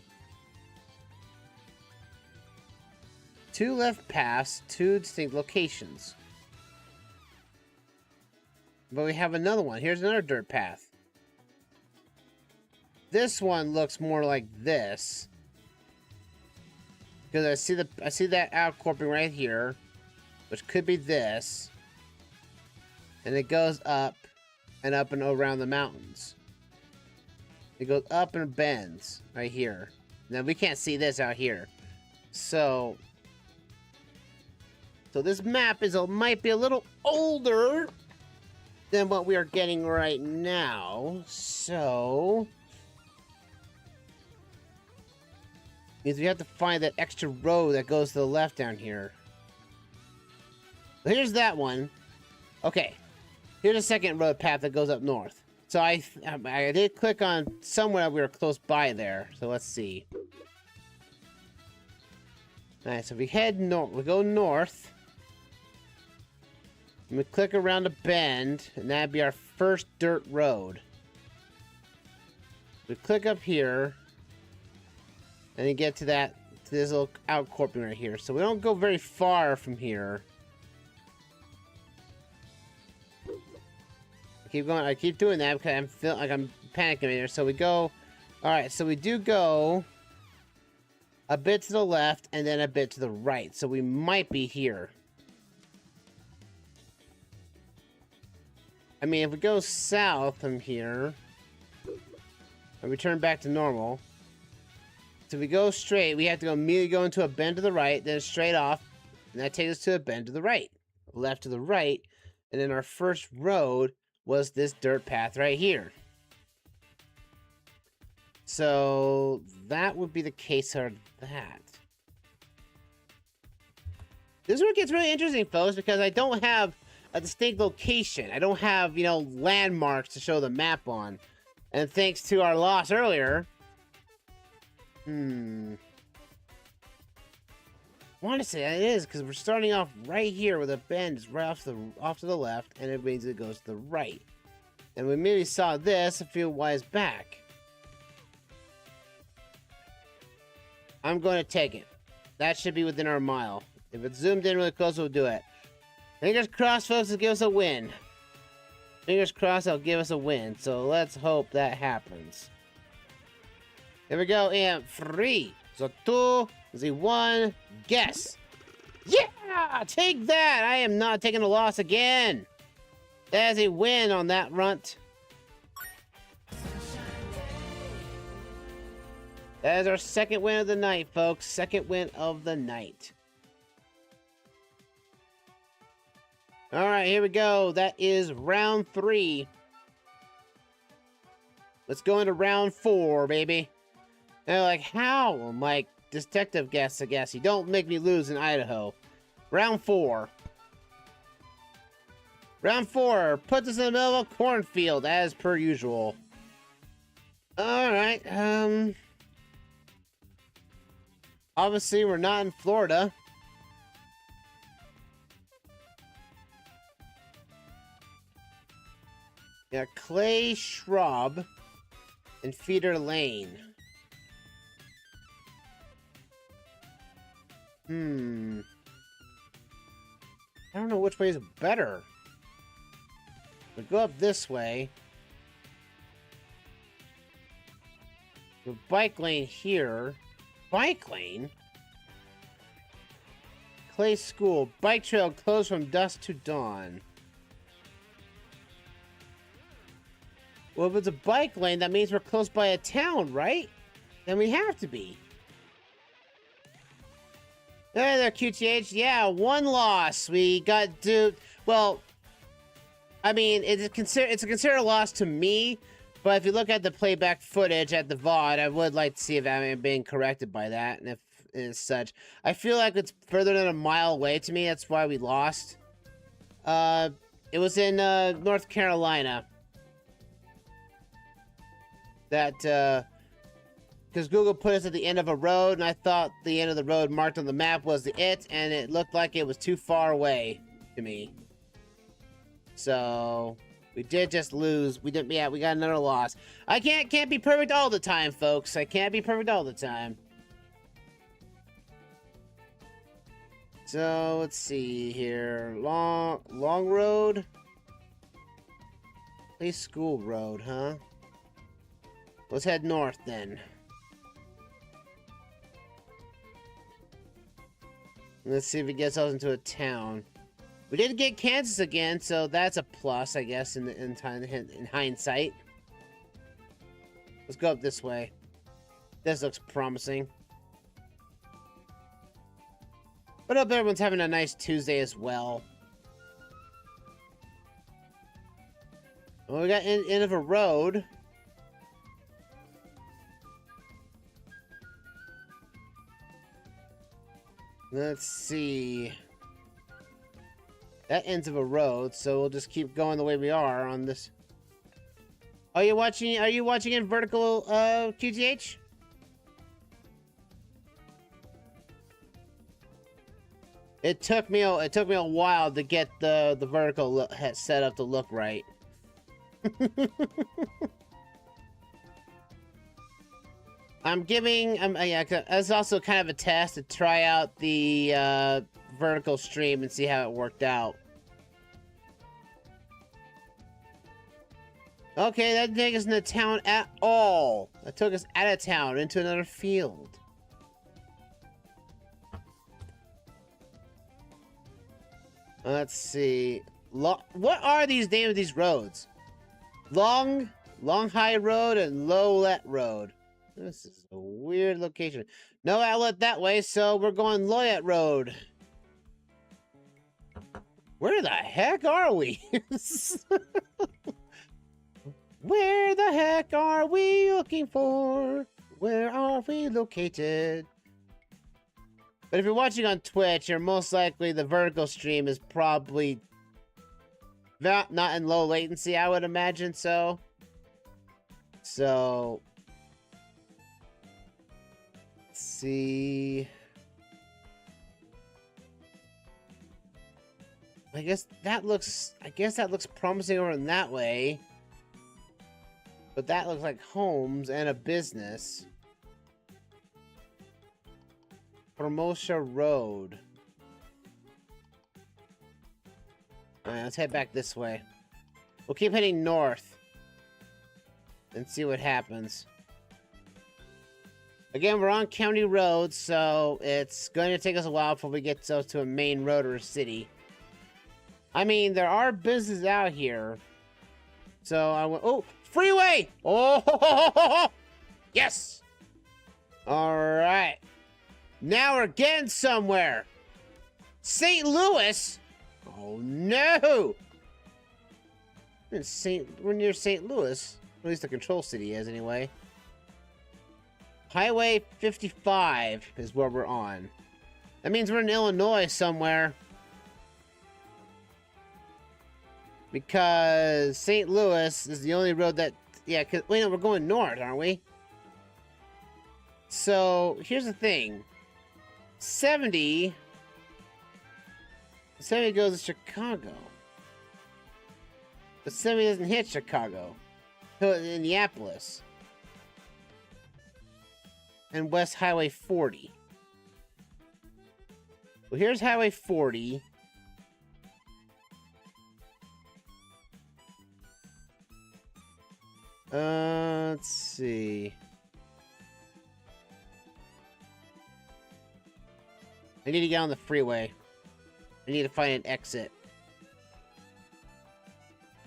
2 left paths, 2 distinct locations. But we have another one. Here's another dirt path. This one looks more like this. Because I see that outcropping right here, which could be this. And it goes up and up and around the mountains. It goes up and bends right here. Now we can't see this out here. So this map might be a little older than what we are getting right now. So means we have to find that extra road that goes to the left down here. So here's that one. Okay. Here's a second road path that goes up north. So I did click on somewhere we were close by there. So let's see. Alright, so we head north. We go north. And we click around a bend, and that'd be our first dirt road. We click up here, and then get to this little outcropping right here. So we don't go very far from here. Keep going. I keep doing that because I'm feeling like I'm panicking here. So we go. All right. So we do go a bit to the left and then a bit to the right. So we might be here. I mean, if we go south from here and we turn back to normal. So we go straight. We have to immediately go into a bend to the right, then straight off, and that takes us to a bend to the right, left to the right, and then our first road was this dirt path right here. So that would be the case of that. This is where it gets really interesting, folks, because I don't have a distinct location. I don't have, landmarks to show the map on. And thanks to our loss earlier, I want to say it is because we're starting off right here with a bend is right off to the left, and it means it goes to the right. And we maybe saw this a few whiles back. I'm going to take it. That should be within our mile. If it's zoomed in really close, we'll do it. Fingers crossed, folks, it'll give us a win. Fingers crossed, it'll give us a win. So let's hope that happens. Here we go, and 3, 2, 1, guess. Yeah! Take that! I am not taking a loss again. That is a win on that runt. That is our second win of the night, folks. Second win of the night. Alright, here we go. That is round 3. Let's go into round 4, baby. And they're like, how? I'm like, detective guess, I guess. You don't make me lose in Idaho. Round 4. Round 4 puts us in the middle of a cornfield, as per usual. Alright, obviously, we're not in Florida. Yeah, Clay Shrub and Feeder Lane. I don't know which way is better. We go up this way. The bike lane here. Bike lane? Clay School. Bike trail closed from dusk to dawn. Well, if it's a bike lane, that means we're close by a town, right? Then we have to be. Hey there, QTH. Yeah, 1 loss. We got duped. Well, I mean, it's a considered loss to me, but if you look at the playback footage at the VOD, I would like to see if I'm being corrected by that, and if it's such. I feel like it's further than a mile away to me. That's why we lost. It was in North Carolina. That, because Google put us at the end of a road, and I thought the end of the road marked on the map was it, and it looked like it was too far away to me. So we did just lose. We didn't. Yeah, we got another loss. I can't be perfect all the time, folks. I can't be perfect all the time. So let's see here. Long road. Play School Road, huh? Let's head north then. Let's see if it gets us into a town. We did get Kansas again, so that's a plus, I guess, in hindsight. Let's go up this way. This looks promising. But I hope everyone's having a nice Tuesday as well. Well, we got end of a road. Let's see. That ends of a road, so we'll just keep going the way we are on this. Are you watching in vertical, QTH? It took me a while to get the vertical set up to look right. Yeah, that's also kind of a test to try out the vertical stream and see how it worked out. Okay, that didn't take us into town at all. That took us out of town into another field. Let's see. What are these names of these roads? Long High Road and Lowlet Road. This is a weird location. No outlet that way, so we're going Loyat Road. Where the heck are we? Where the heck are we looking for? Where are we located? But if you're watching on Twitch, you're most likely the vertical stream is probably not in low latency, I would imagine so. So... see. I guess that looks promising over in that way. But that looks like homes and a business. Formosa Road. Alright, let's head back this way. We'll keep heading north and see what happens. Again, we're on county roads, so it's going to take us a while before we get to a main road or a city. I mean, there are businesses out here. So I went, oh, freeway! Oh, yes! All right. Now we're getting somewhere. St. Louis? Oh, no! We're near St. Louis. At least the control city is, anyway. Highway 55 is where we're on. That means we're in Illinois somewhere. Because St. Louis is the only road that... yeah, wait, no, we're going north, aren't we? So, here's the thing. 70 goes to Chicago. But 70 doesn't hit Chicago. Indianapolis. And West Highway 40. Well, here's Highway 40. Let's see. I need to get on the freeway. I need to find an exit.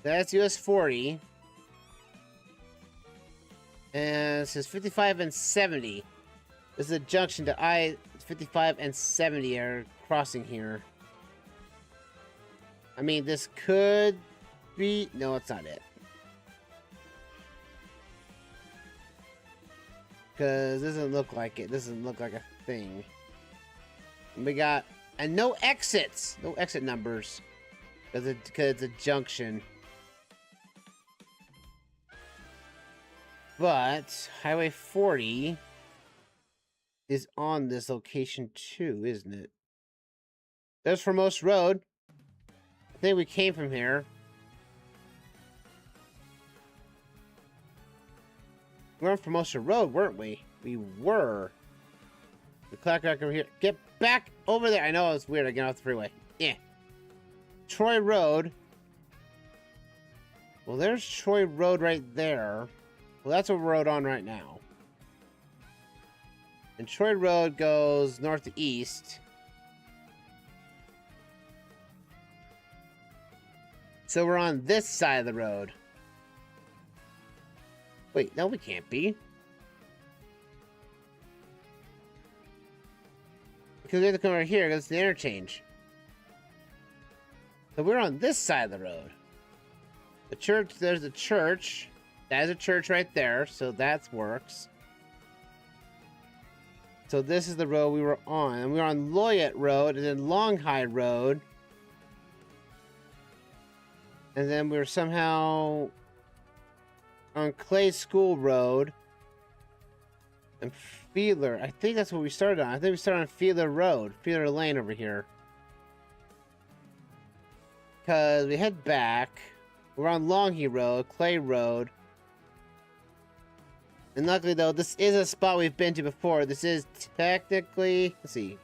That's US 40. And it says 55 and 70. This is a junction to I-55 and 70 are crossing here. I mean, this could be... No, it's not it. Because this doesn't look like it. This doesn't look like a thing. And we got... And no exits! No exit numbers. Because it's a junction. But Highway 40 is on this location too, isn't it? There's Formosa Road. I think we came from here. We're on Formosa Road, weren't we? We were. The clock rack over here. Get back over there. I know it's weird. I get off the freeway. Yeah. Troy Road. Well, there's Troy Road right there. Well, that's what we're on right now. And Troy Road goes northeast. So we're on this side of the road. Wait, no, we can't be. Because we have to come over here because it's the interchange. So we're on this side of the road. The church, there's a church. That's a church right there, so that works. So this is the road we were on. And we were on Loyot Road and then Long High Road. And then we were somehow on Clay School Road. And Feeler. I think that's what we started on. I think we started on Feeler Road. Feeler Lane over here. Because we head back. We're on Longhey Road, Clay Road. And luckily, though, this is a spot we've been to before. This is technically... Let's see.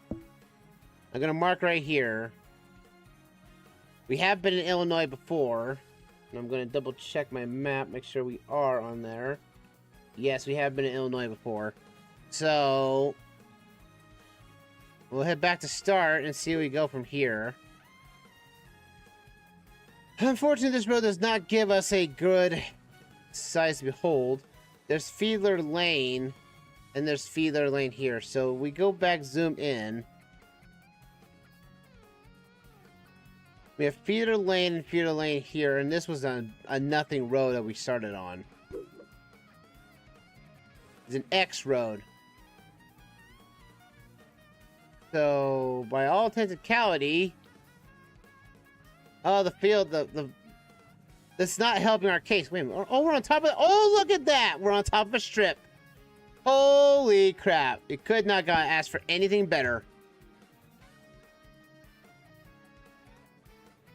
I'm going to mark right here. We have been in Illinois before. And I'm going to double check my map, make sure we are on there. Yes, we have been in Illinois before. So... we'll head back to start and see where we go from here. Unfortunately, this road does not give us a good size to behold. There's Feeler Lane, and there's Feeler Lane here. So we go back, zoom in. We have Feeler Lane and Feeler Lane here, and this was a nothing road that we started on. It's an X road. So, by all intents and locality... Oh, the field, that's not helping our case. Wait a minute. Oh, we're on top of... Oh, look at that! We're on top of a strip. Holy crap. We could not ask for anything better.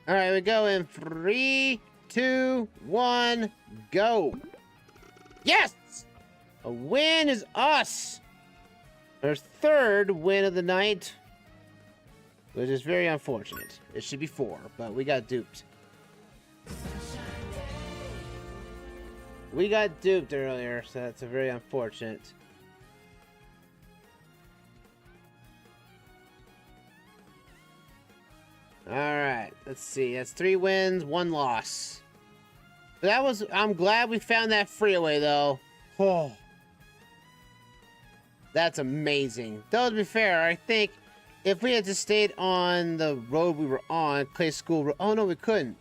Alright, we go in 3, 2, 1, go. Yes! A win is us! Our third win of the night. Which is very unfortunate. It should be 4, but we got duped. We got duped earlier, so that's a very unfortunate. Alright, let's see. That's 3 wins, 1 loss. But that was... I'm glad we found that freeway, though. Oh. That's amazing. Though, to be fair, I think... if we had just stayed on the road we were on, Clay School Road... Oh, no, we couldn't.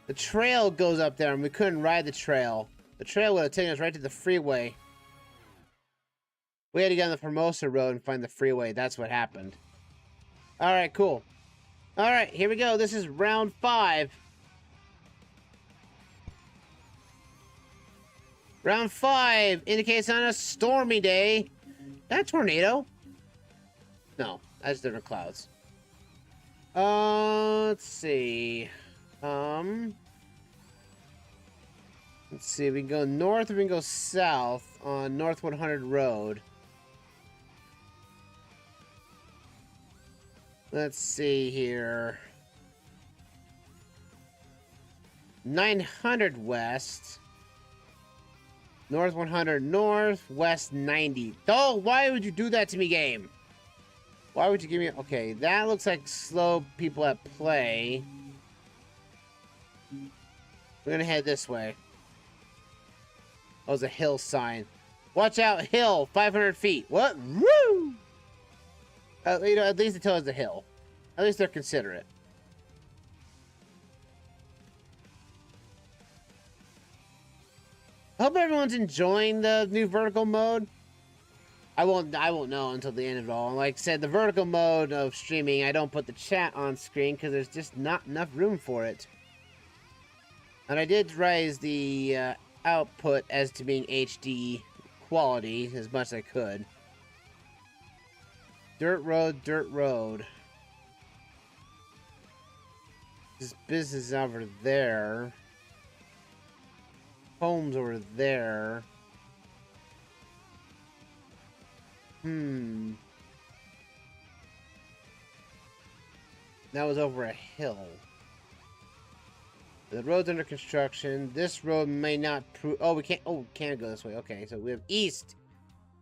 The trail goes up there, and we couldn't ride the trail. The trail would have taken us right to the freeway. We had to get on the Formosa Road and find the freeway. That's what happened. Alright, cool. Alright, here we go. This is round 5. Round 5 indicates on a stormy day. That a tornado? No. That's different clouds. Let's see. Let's see. We can go north or we can go south on North 100 Road. Let's see here. 900 west. North 100 north. West 90. Oh, why would you do that to me, game? Why would you give me... Okay, that looks like slow people at play. We're gonna head this way. Oh, there's a hill sign. Watch out, hill, 500 feet. What? Woo! You know, at least it tells us the hill. At least they're considerate. I hope everyone's enjoying the new vertical mode. I won't know until the end of it all. Like I said, the vertical mode of streaming, I don't put the chat on screen because there's just not enough room for it. And I did raise the output as to being HD quality as much as I could. Dirt road, dirt road. This business is over there. Homes over there. That was over a hill. The road's under construction. This road may not prove... Oh, we can't... Oh, we can't go this way. Okay, so we have east.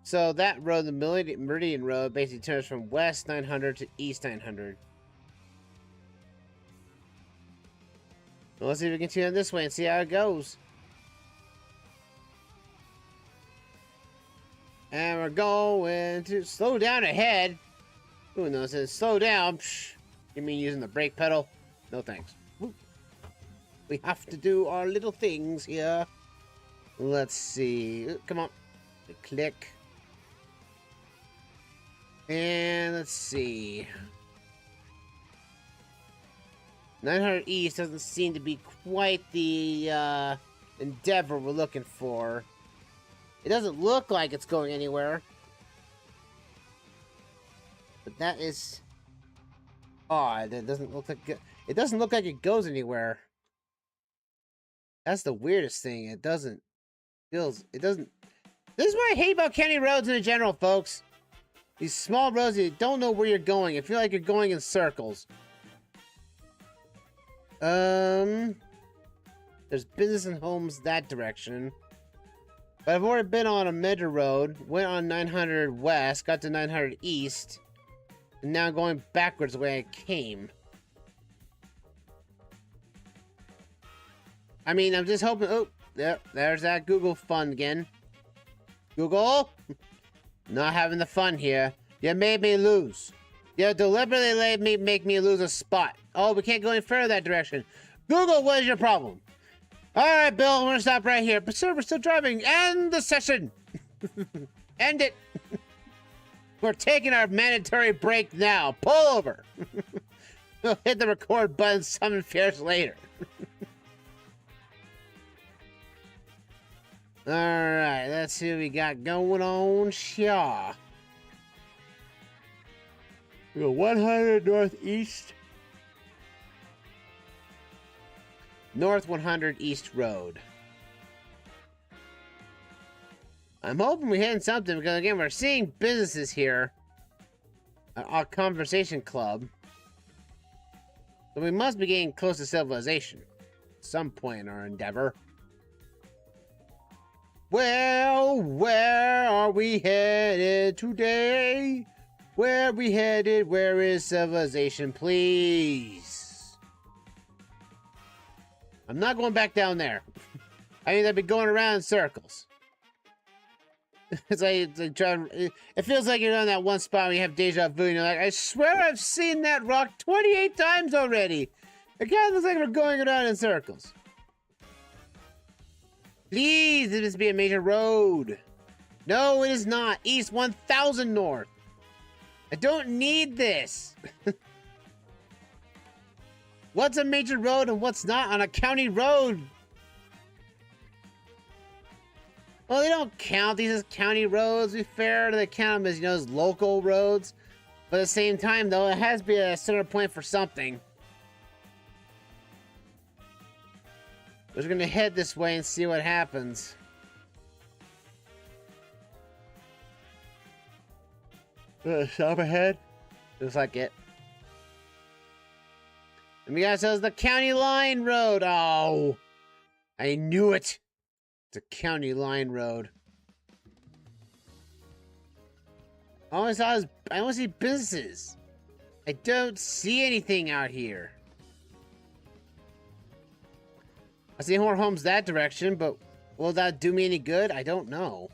So that road, the Meridian Road, basically turns from west 900 to east 900. Well, let's see if we can continue on this way and see how it goes. And we're going to slow down ahead. Ooh, no, it says slow down. Psh, you mean using the brake pedal? No thanks. Woo. We have to do our little things here. Let's see. Come on. Click. And let's see. 900 East doesn't seem to be quite the endeavor we're looking for. It doesn't look like it's going anywhere. But that is odd. It doesn't look like it goes anywhere. That's the weirdest thing. It doesn't. This is what I hate about county roads in general, folks. These small roads, you don't know where you're going. I feel like you're going in circles. There's business and homes that direction. But I've already been on a major road, went on 900 west, got to 900 east, and now going backwards the way I came. I mean, I'm just hoping... Oh, there's that Google fun again. Google? Not having the fun here. You made me lose. You deliberately make me lose a spot. Oh, we can't go any further that direction. Google, what is your problem? Alright, Bill, we're gonna stop right here. But sir, we're still driving. End the session. End it. We're taking our mandatory break now. Pull over. We'll hit the record button 7 years later. Alright, let's see what we got going on here. We go 100 northeast. North 100 East Road. I'm hoping we're hitting something because, again, we're seeing businesses here. Our conversation club. So we must be getting close to civilization. At some point in our endeavor. Well, where are we headed today? Where are we headed? Where is civilization, please? I'm not going back down there. I mean, I've been going around in circles. It's like trying. It feels like you're on that one spot where you have deja vu. And you're like, I swear I've seen that rock 28 times already. It kind of looks like we're going around in circles. Please, this must be a major road. No, it is not. East 1000 North. I don't need this. What's a major road and what's not on a county road? Well, they don't count these as county roads. To be fair, they count them as, as local roads. But at the same time, though, it has to be a center point for something. We're just gonna head this way and see what happens. Stop ahead. Looks like it. And we got ourselves the County Line Road. Oh, I knew it. It's a County Line Road. I only see businesses. I don't see anything out here. I see more homes that direction, but will that do me any good? I don't know.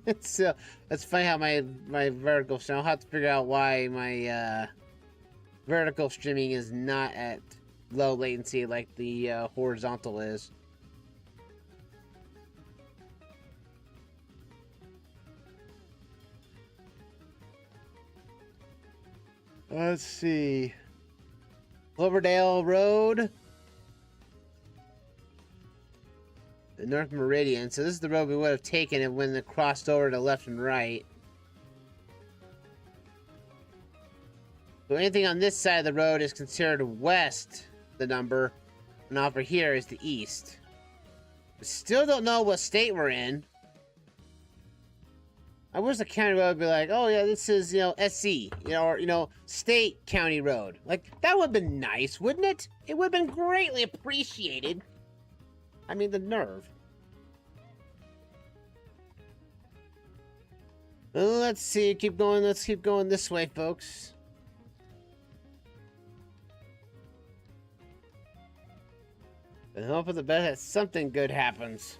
It's that's funny how my vertical stream. I'll have to figure out why my vertical streaming is not at low latency like the horizontal is. Let's see. Cloverdale Road. The North Meridian. So this is the road we would have taken it when it crossed over to left and right. So anything on this side of the road is considered west, the number. And over here is the east. We still don't know what state we're in. I wish the county road would be like, oh yeah, this is, you know, SC, you know, or, you know, state county road. Like, that would have been nice, wouldn't it? It would have been greatly appreciated. I mean, the nerve. Well, let's see, keep going, let's keep going this way, folks. And hope for the best that something good happens.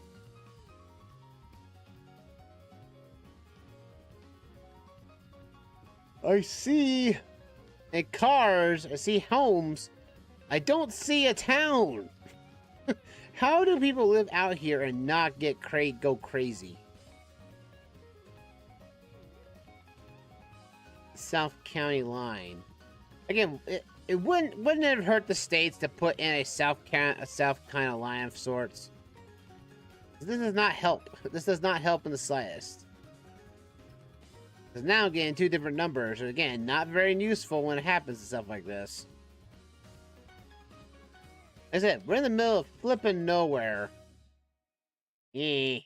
I see cars, I see homes, I don't see a town. How do people live out here and not get go crazy? South County line. Again, it wouldn't have hurt the states to put in a South kind of line of sorts. This does not help. This does not help in the slightest. Because now I'm getting two different numbers. And again, not very useful when it happens to stuff like this. Like I said, we're in the middle of flipping nowhere. Yeah.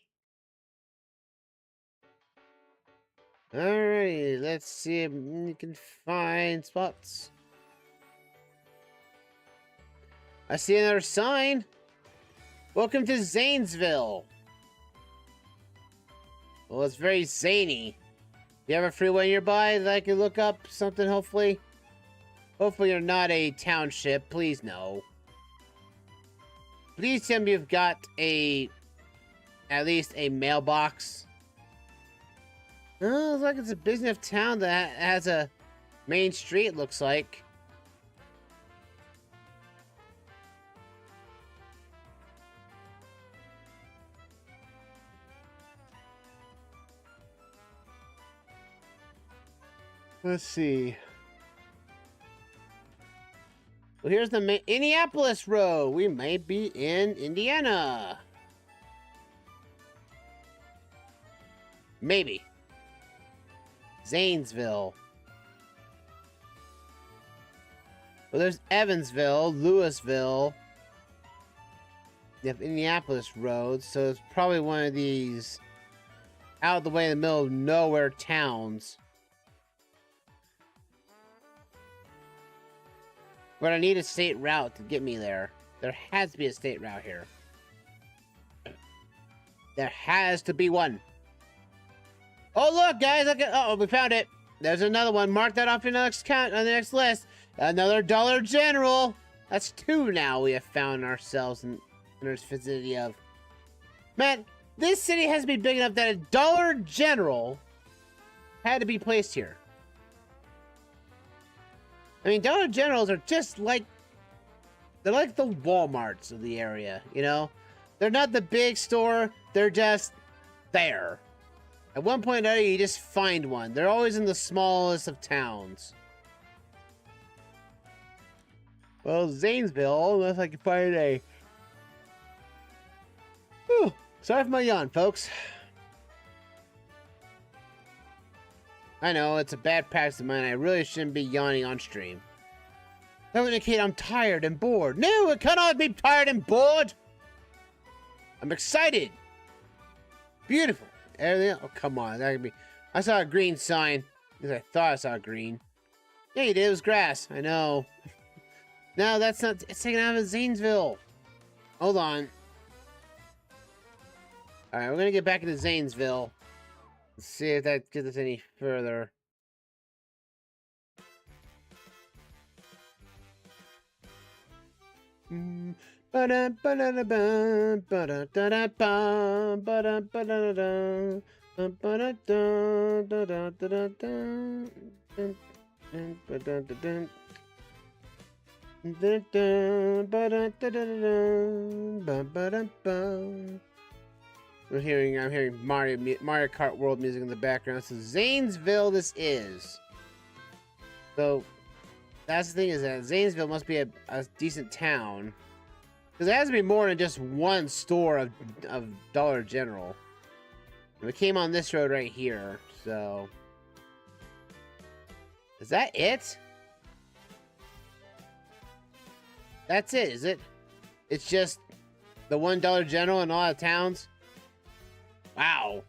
Alright, let's see if we can find spots. I see another sign. Welcome to Zanesville. Well, it's very zany. You have a freeway nearby that I can look up something, hopefully? Hopefully you're not a township. Please, no. Please tell me you've got at least a mailbox. Oh, looks like it's a business town that has a main street, looks like. Let's see. Well, here's the Indianapolis Road. We might be in Indiana. Maybe. Zanesville. Well, there's Evansville, Louisville. You have Indianapolis Road, so it's probably one of these out of the way in the middle of nowhere towns. But I need a state route to get me there. There has to be a state route here. There has to be one. Oh, look, guys. Look at, oh, we found it. There's another one. Mark that off your next count on the next list. Another Dollar General. That's two now we have found ourselves in our vicinity of. Man, this city has to be big enough that a Dollar General had to be placed here. I mean, Dollar Generals are just like, they're like the Walmarts of the area, you know? They're not the big store, they're just there. At one point or another, you just find one. They're always in the smallest of towns. Well, Zanesville, unless I can find a... Whew, sorry for my yawn, folks. I know, it's a bad practice of mine. I really shouldn't be yawning on stream. That would indicate I'm tired and bored. No, I cannot be tired and bored! I'm excited! Beautiful. Everything. Oh, come on. That could be... I saw a green sign. At least I thought I saw green. Yeah, you did. It was grass. I know. No, that's not... It's taken out of Zanesville. Hold on. Alright, we're gonna get back into Zanesville. Let's see if that gets us any further. I'm hearing Mario Kart World music in the background. So Zanesville, this is. So that's the thing, is that Zanesville must be a decent town, because there has to be more than just one store of Dollar General. And we came on this road right here, so is that it? That's it, is it? It's just the one Dollar General in all the towns? Wow.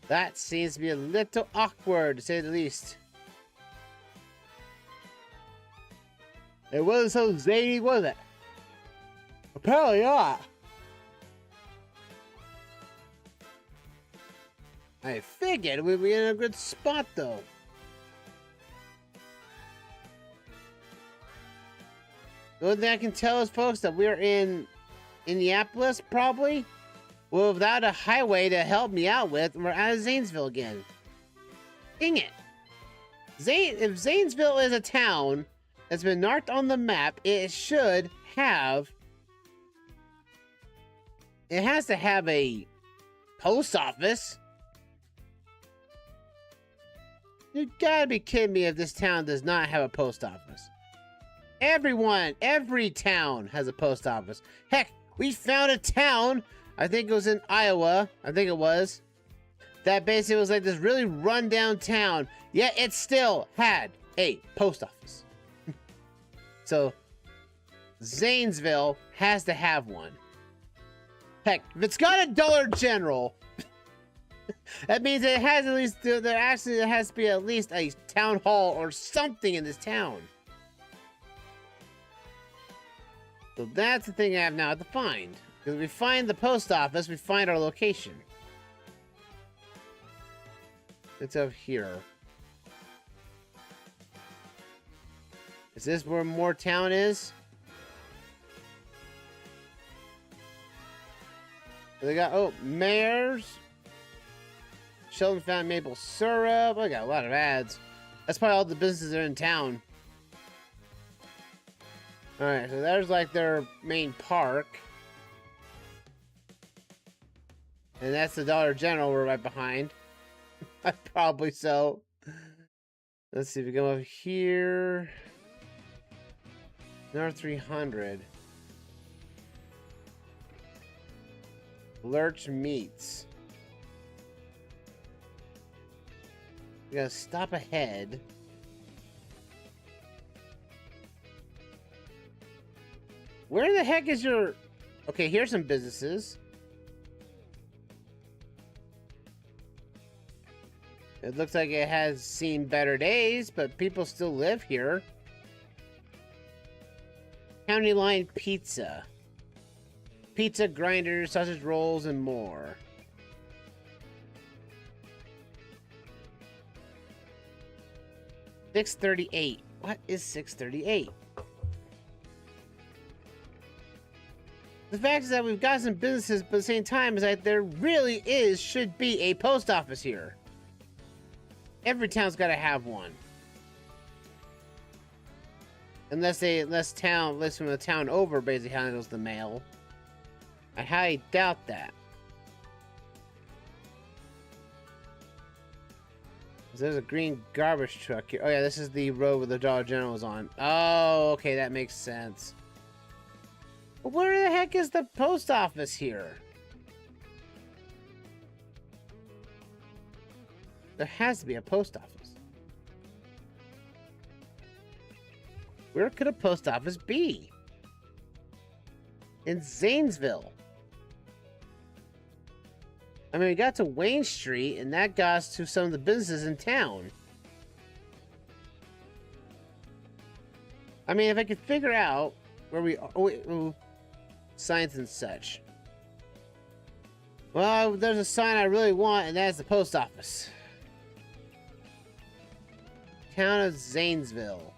That seems to be a little awkward, to say the least. It wasn't so zany, was it? Apparently not. I figured we'd be in a good spot, though. The only thing I can tell is, folks, that we're in Indianapolis, probably. Well, without a highway to help me out with, we're out of Zanesville again. Dang it. If Zanesville is a town that's been marked on the map, it should have... It has to have a post office. You gotta be kidding me if this town does not have a post office. Every town has a post office. Heck, we found a town, I think it was in Iowa, that basically was like this really run-down town, yet it still had a post office. So, Zanesville has to have one. Heck, if it's got a Dollar General, that means it has at least, there has to be at least a town hall or something in this town. So that's the thing I have now to find. Because if we find the post office, we find our location. It's up here. Is this where Moortown is? They got, oh, Mayor's. Sheldon found maple syrup. I got a lot of ads. That's probably all the businesses that are in town. Alright, so there's like their main park. And that's the Dollar General we're right behind. Probably so. Let's see if we go up here. North 300. Lurch Meats. We gotta stop ahead. Where the heck is your... Okay, here's some businesses. It looks like it has seen better days, but people still live here. County Line Pizza. Pizza, grinders, sausage rolls, and more. $6.38. What is $6.38? The fact is that we've got some businesses, but at the same time is that there really should be a post office here. Every town's got to have one. Unless from the town over basically handles the mail. I highly doubt that. There's a green garbage truck here. Oh yeah, this is the road where the Dollar General was on. Oh, okay, that makes sense. But where the heck is the post office here? There has to be a post office. Where could a post office be? In Zanesville. I mean, we got to Wayne Street, and that got us to some of the businesses in town. I mean, if I could figure out where we are... Oh, wait, oh, signs and such. Well, there's a sign I really want, and that's the post office. Town of Zanesville.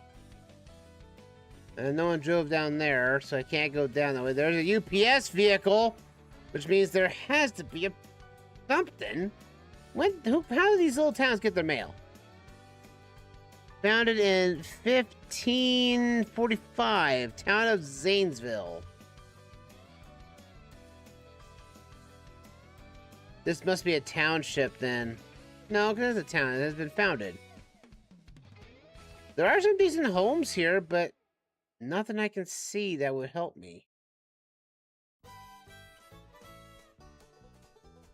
And no one drove down there, so I can't go down that way. There's a UPS vehicle, which means there has to be a something. How do these little towns get their mail? Founded in 1545, town of Zanesville. This must be a township then. No, because it's a town. It has been founded. There are some decent homes here, but nothing I can see that would help me.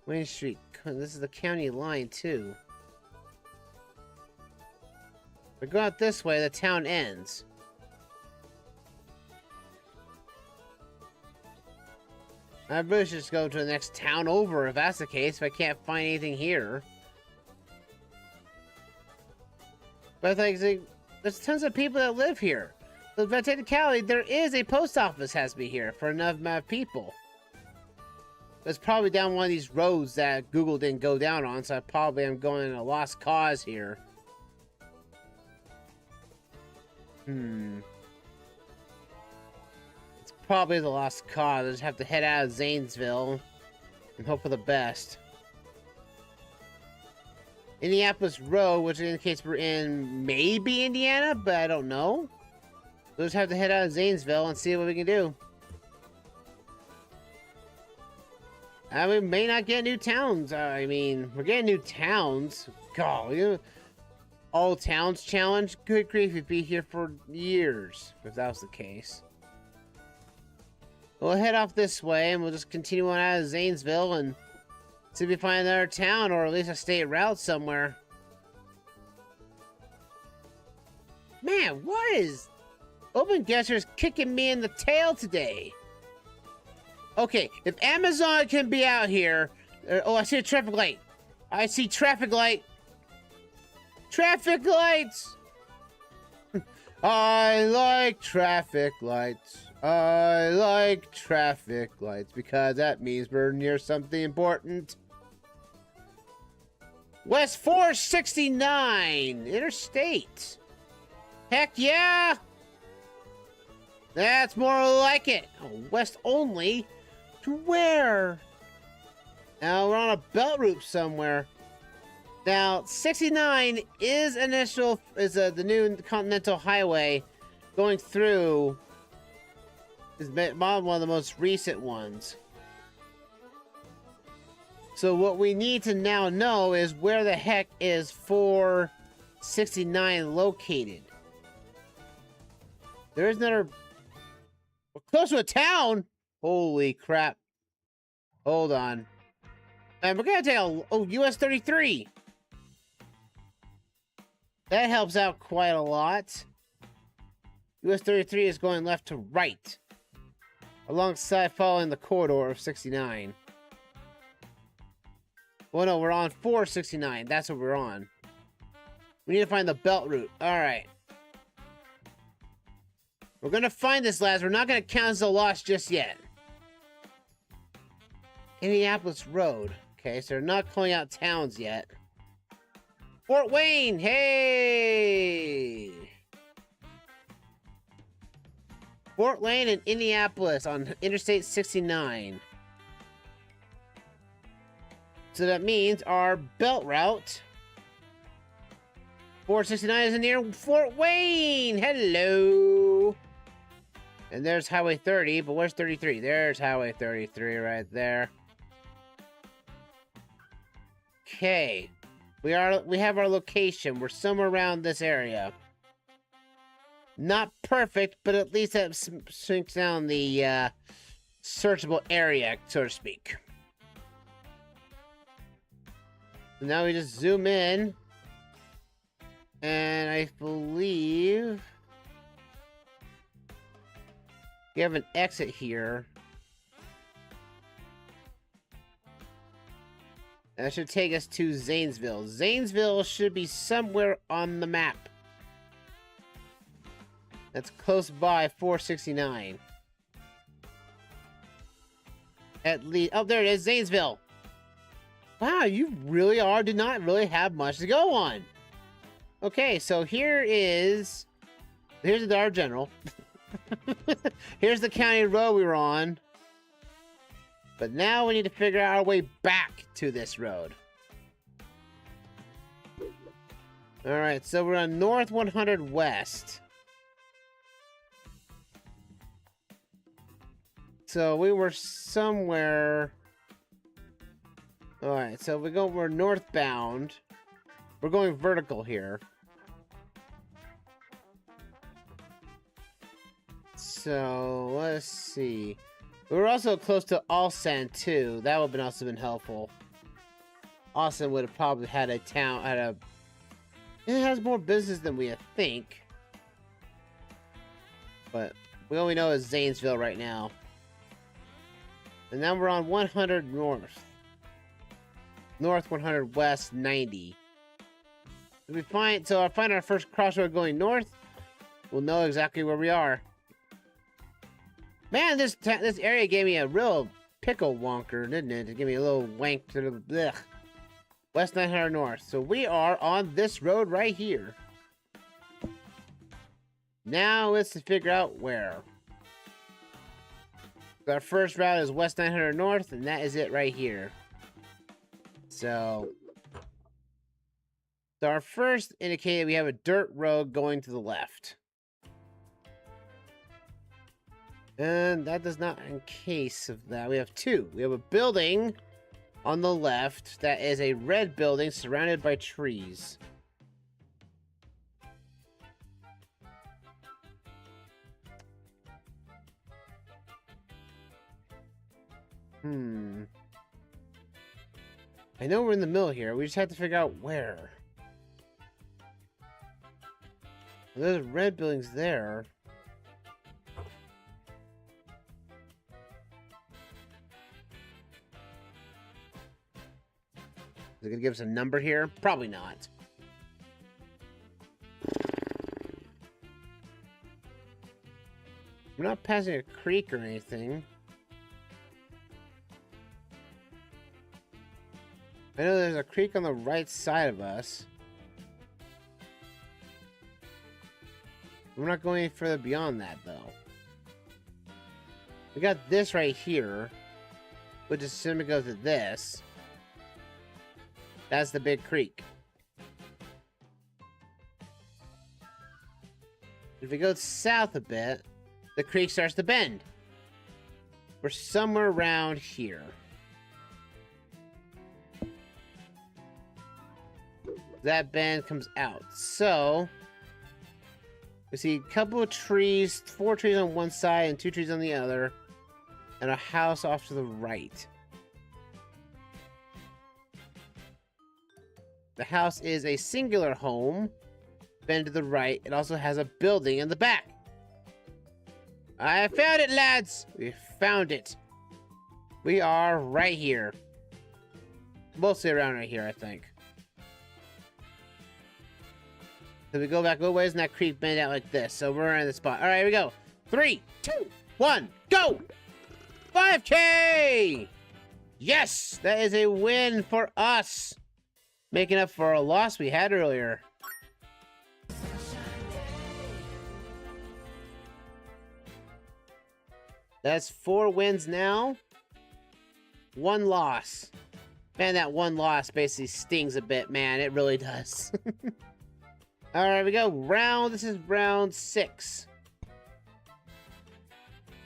Wayne Street. This is the county line, too. If we go out this way, the town ends. I really should just go to the next town over if that's the case, if I can't find anything here. But I think there's tons of people that live here. So by technicality, there is a post office has to be here for enough amount of people. It's probably down one of these roads that Google didn't go down on, so I probably am going in a lost cause here. It's probably the lost cause. I just have to head out of Zanesville and hope for the best. Indianapolis Road, which indicates we're in maybe Indiana, but I don't know. We'll just have to head out of Zanesville and see what we can do. We may not get new towns. I mean, we're getting new towns. God, all towns challenge? Good grief, we'd be here for years if that was the case. We'll head off this way and we'll just continue on out of Zanesville and see if we find another town or at least a state route somewhere. Man, what is OpenGuessr's kicking me in the tail today? Okay, if Amazon can be out here... oh, I see a traffic light. I see traffic light. Traffic lights! I like traffic lights. I like traffic lights because that means we're near something important. West 469 Interstate. Heck yeah! That's more like it. Oh, west only? To where? Now we're on a belt route somewhere. Now 69 is the new Continental Highway going through. Is one of the most recent ones. So what we need to now know is where the heck is 469 located. There is another. We're close to a town. Holy crap. Hold on. And we're going to take a US 33. That helps out quite a lot. US 33 is going left to right. Alongside following the corridor of 69. Well, no, we're on 469. That's what we're on. We need to find the belt route. Alright. We're going to find this, lads. We're not going to count as a loss just yet. Indianapolis Road. Okay, so they're not calling out towns yet. Fort Wayne! Hey! Fort Wayne and Indianapolis on Interstate 69. So that means our belt route 469 is near Fort Wayne. Hello. And there's Highway 30, but where's 33? There's Highway 33 right there. Okay. We have our location. We're somewhere around this area. Not perfect, but at least that shrinks down the searchable area, so to speak. So now we just zoom in. And I believe we have an exit here. That should take us to Zanesville. Zanesville should be somewhere on the map. That's close by 469. At least, oh, there it is, Zanesville. Wow, you really did not really have much to go on. Okay, so here's the Dollar General. Here's the county road we were on. But now we need to figure out our way back to this road. Alright, so we're on North 100 West. So we were somewhere... Alright, so we're northbound. We're going vertical here. So, let's see. We were also close to Alsan, too. That would have also been helpful. Alsan would have probably had a town, it has more business than we think. But we only know is Zanesville right now. And now we're on 100 North. North 100 West 90. If we find our first crossroad going north, we'll know exactly where we are. Man, this area gave me a real pickle wonker, didn't it? It gave me a little wank to the blech. West 900 North. So we are on this road right here. Now let's figure out where. Our first route is West 900 North, and that is it right here. So our first indicated we have a dirt road going to the left. And that does not in case of that. We have two. We have a building on the left that is a red building surrounded by trees. I know we're in the middle here. We just have to figure out where. There's red buildings there. Is it gonna give us a number here? Probably not. We're not passing a creek or anything. I know there's a creek on the right side of us. We're not going any further beyond that, though. We got this right here, which is assuming it goes to this. That's the big creek. If we go south a bit, the creek starts to bend. We're somewhere around here. That bend comes out. So, we see a couple of trees, 4 trees on one side and 2 trees on the other, and a house off to the right. The house is a singular home. Bend to the right. It also has a building in the back. I found it, lads! We found it. We are right here. Mostly around right here, I think. So we go back a little ways and that creek bend out like this. So we're in the spot. Alright, here we go. 3, 2, 1, go! 5K! Yes! That is a win for us. Making up for a loss we had earlier. That's 4 wins now. 1 loss. Man, that 1 loss basically stings a bit, man. It really does. Alright, we go. This is round 6.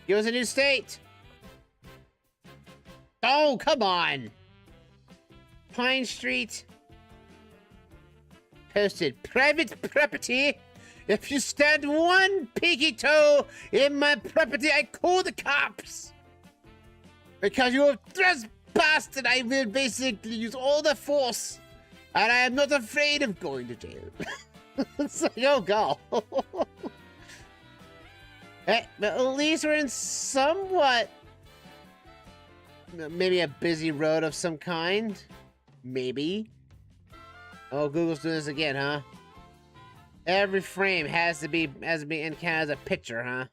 Give us a new state. Oh, come on. Pine Street. Posted private property. If you stand 1 pinky toe in my property, I call the cops. Because you have trespassed and I will basically use all the force. And I am not afraid of going to jail. So, yo, go. Hey, but at least we're in somewhat... maybe a busy road of some kind. Maybe. Oh, Google's doing this again, huh? Every frame has to be in count as a picture, huh?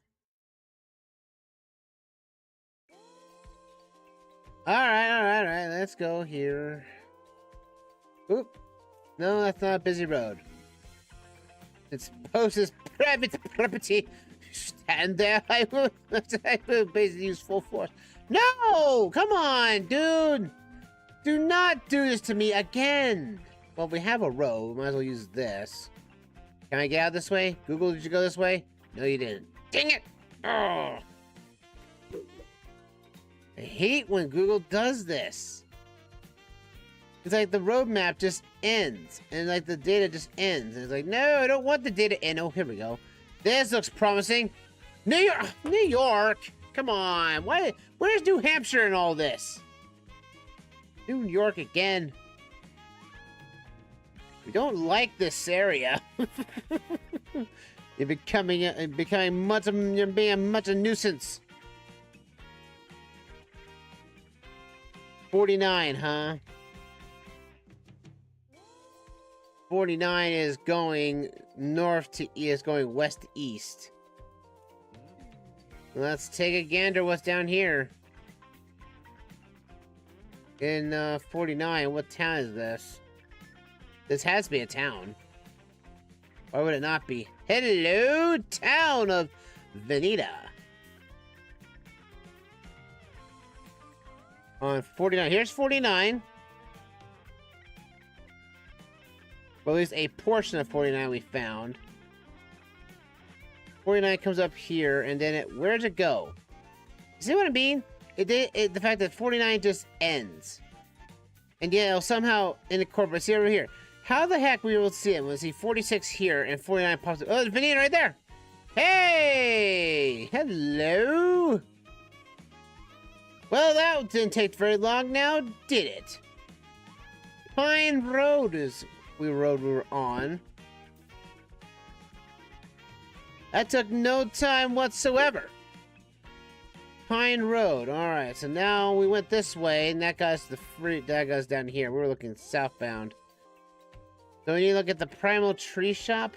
Alright. Let's go here. Oop. No, that's not a busy road. It's posted private property. Stand there. I will basically use full force. No! Come on, dude! Do not do this to me again! Well, if we have a road, we might as well use this. Can I get out this way? Google, did you go this way? No, you didn't. Dang it! Oh. I hate when Google does this. It's like the roadmap just ends, and like the data just ends. And it's like, no, I don't want the data to end. Oh, here we go. This looks promising. New York! New York! Come on. Why? Where's New Hampshire in all this? New York again. We don't like this area. You're becoming much a nuisance. 49, huh? 49 is going north to east, going west to east. Let's take a gander what's down here. In 49, what town is this? This has to be a town. Why would it not be? Hello, town of Vienna. On 49. Here's 49. Well, at least a portion of 49 we found. 49 comes up here, and then where'd it go? See what I mean? The fact that 49 just ends. And yeah, it'll somehow incorporate. See over here. How the heck were we able to see it? We'll see 46 here, and 49 pops up. Oh, there's Vienna right there! Hey! Hello! Well, that didn't take very long now, did it? Pine Road is the road we were on. That took no time whatsoever. Pine Road. Alright, so now we went this way, and that guy's down here. We were looking southbound. So we need to look at the Primal Tree Shop.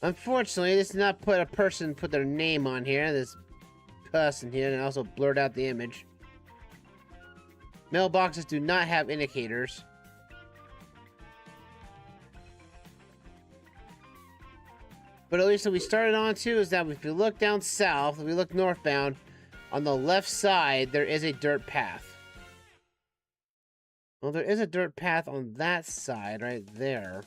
Unfortunately, this did not put their name on here. This person here, and also blurred out the image. Mailboxes do not have indicators. But at least what we started on to is that if you look down south, if we look northbound, on the left side, there is a dirt path. Well, there is a dirt path on that side right there.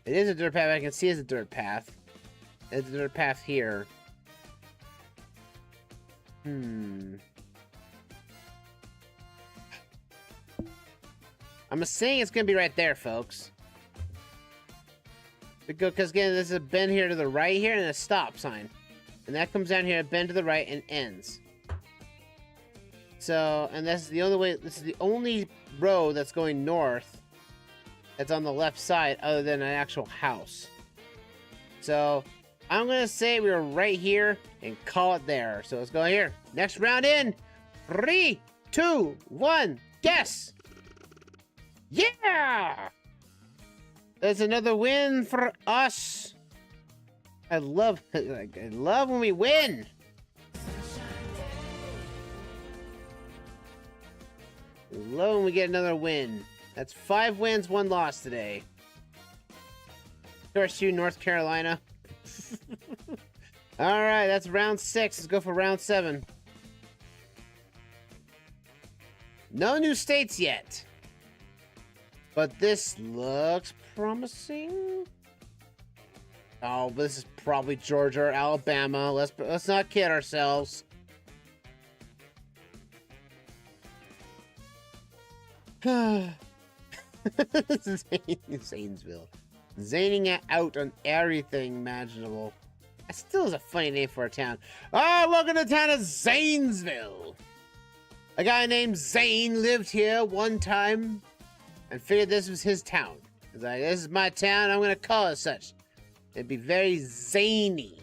It is a dirt path. I can see it's a dirt path. There's a dirt path here. I'm saying it's gonna be right there, folks. Because again, there's a bend here to the right here and a stop sign. And that comes down here, a bend to the right, and ends. So, and this is the only way, this is the only road that's going north that's on the left side other than an actual house. So, I'm gonna say we were right here and call it there. So let's go here. Next round in 3, 2, 1, guess! Yeah! There's another win for us. I love when we win. I love when we get another win. That's 5 wins, 1 loss today. LSU, North Carolina. All right, that's round 6. Let's go for round 7. No new states yet. But this looks promising. Oh, but this is probably Georgia or Alabama. Let's not kid ourselves. Zanesville. Zaning out on everything imaginable. That still is a funny name for a town. Oh, welcome to the town of Zanesville. A guy named Zane lived here one time and figured this was his town. He's like, this is my town, I'm gonna call it such. It'd be very zany.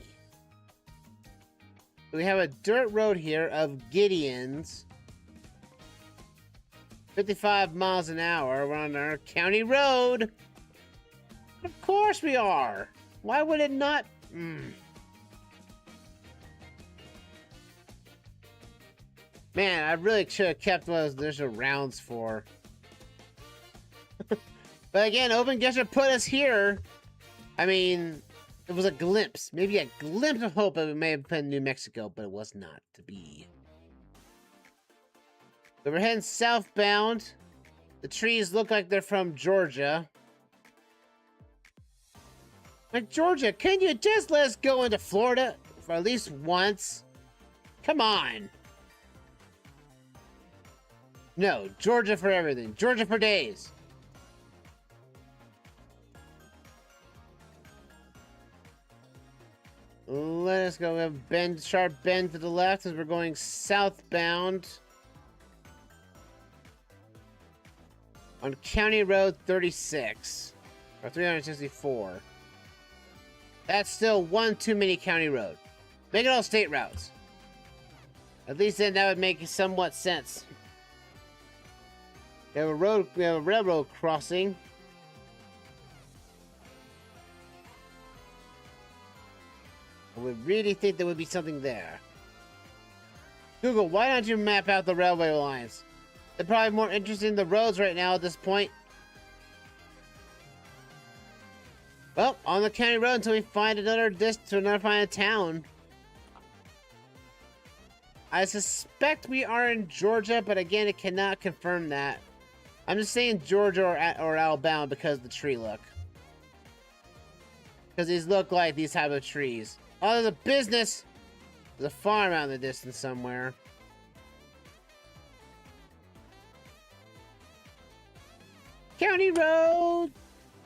We have a dirt road here of Gideons. 55 miles an hour. We're on our county road. Of course we are. Why would it not? Man, I really should have kept one of those initial rounds for. But again, OpenGuessr put us here. I mean, it was a glimpse. Maybe a glimpse of hope that we may have been New Mexico, but it was not to be. So we're heading southbound. The trees look like they're from Georgia. Like, Georgia, can you just let us go into Florida for at least once? Come on. No, Georgia for everything. Georgia for days. Let us go. We have bend, sharp bend to the left as we're going southbound on County Road 36 or 364. That's still one too many county road. Make it all state routes. At least then that would make somewhat sense. We have a road. We have a railroad crossing. I would really think there would be something there. Google, why don't you map out the railway lines? They're probably more interested in the roads right now at this point. Well, on the county road until we find another town. I suspect we are in Georgia, but again, it cannot confirm that. I'm just saying Georgia or Alabama because of the tree look. Because these look like these type of trees. Oh, there's a business. There's a farm out in the distance somewhere. County road.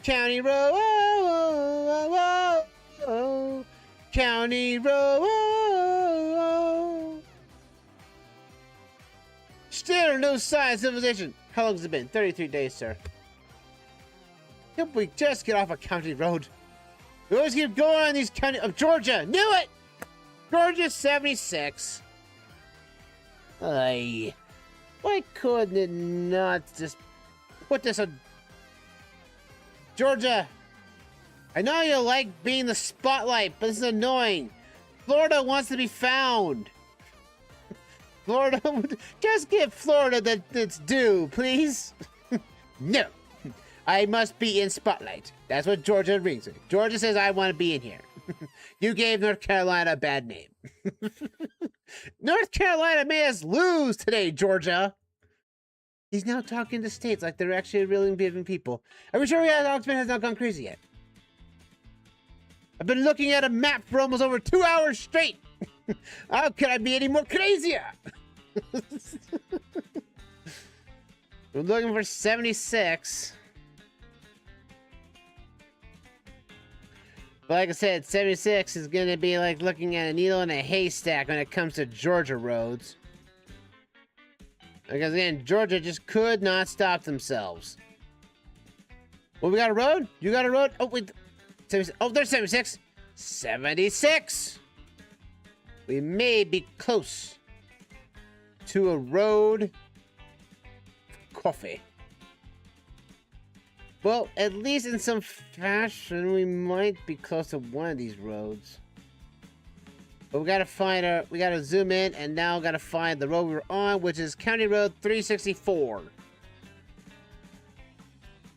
County road. Oh, oh, oh, oh. County road. Oh, oh. Still no sign of civilization. How long has it been? 33 days, sir. Can't we just get off a county road? We always keep going on these county of Georgia. Knew it. Georgia 76. Why couldn't it not just put this on Georgia? I know you like being the spotlight, but this is annoying. Florida wants to be found. Florida, just give Florida that's due, please. No. I must be in spotlight. That's what Georgia rings with. Georgia says I want to be in here. You gave North Carolina a bad name. North Carolina made us lose today, Georgia. He's now talking to states like they're actually really giving people. Are we sure Alexman has not gone crazy yet? I've been looking at a map for almost over 2 hours straight. How could I be any more crazier? We're looking for 76. But like I said, 76 is going to be like looking at a needle in a haystack when it comes to Georgia roads. Because again, Georgia just could not stop themselves. Well, we got a road? You got a road? Oh, wait. Oh, there's 76. 76! We may be close to a road. Coffee. Well, at least in some fashion, we might be close to one of these roads. But we gotta find we gotta zoom in and now gotta find the road we were on, which is County Road 364.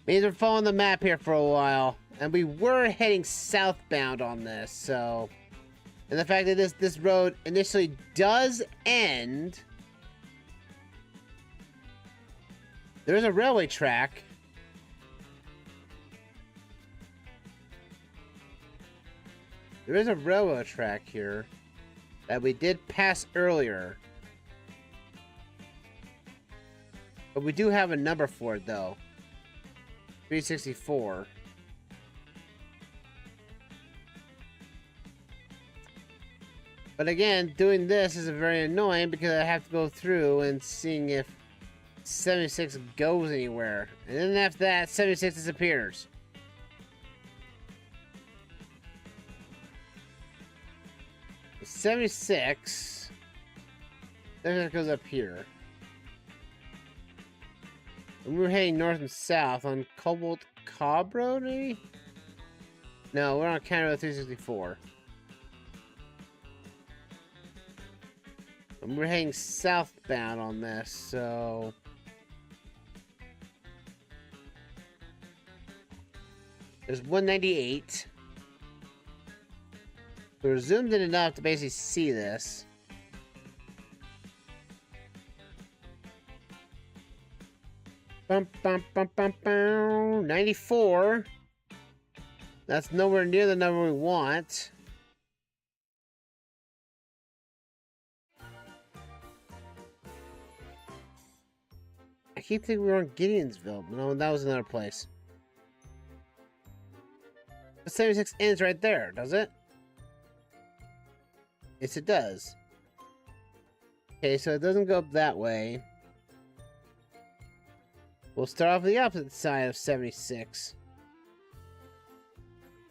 Means we're following the map here for a while. And we were heading southbound on this, so... And the fact that this road initially does end... There's a railway track. There is a railroad track here that we did pass earlier. But we do have a number for it, though. 364. But again, doing this is very annoying because I have to go through and seeing if 76 goes anywhere. And then after that, 76 disappears. The 76... Then it goes up here. And we're heading north and south on Cobalt Cobb Road, maybe? No, we're on County Road 364. And we're heading southbound on this, so... There's 198. We're zoomed in enough to basically see this. Bum, bum, bum, bum, bum. 94. That's nowhere near the number we want. I keep thinking we were in Gideonsville, but no, that was another place. The 76 ends right there, does it? Yes, it does. Okay, so it doesn't go up that way. We'll start off with the opposite side of 76.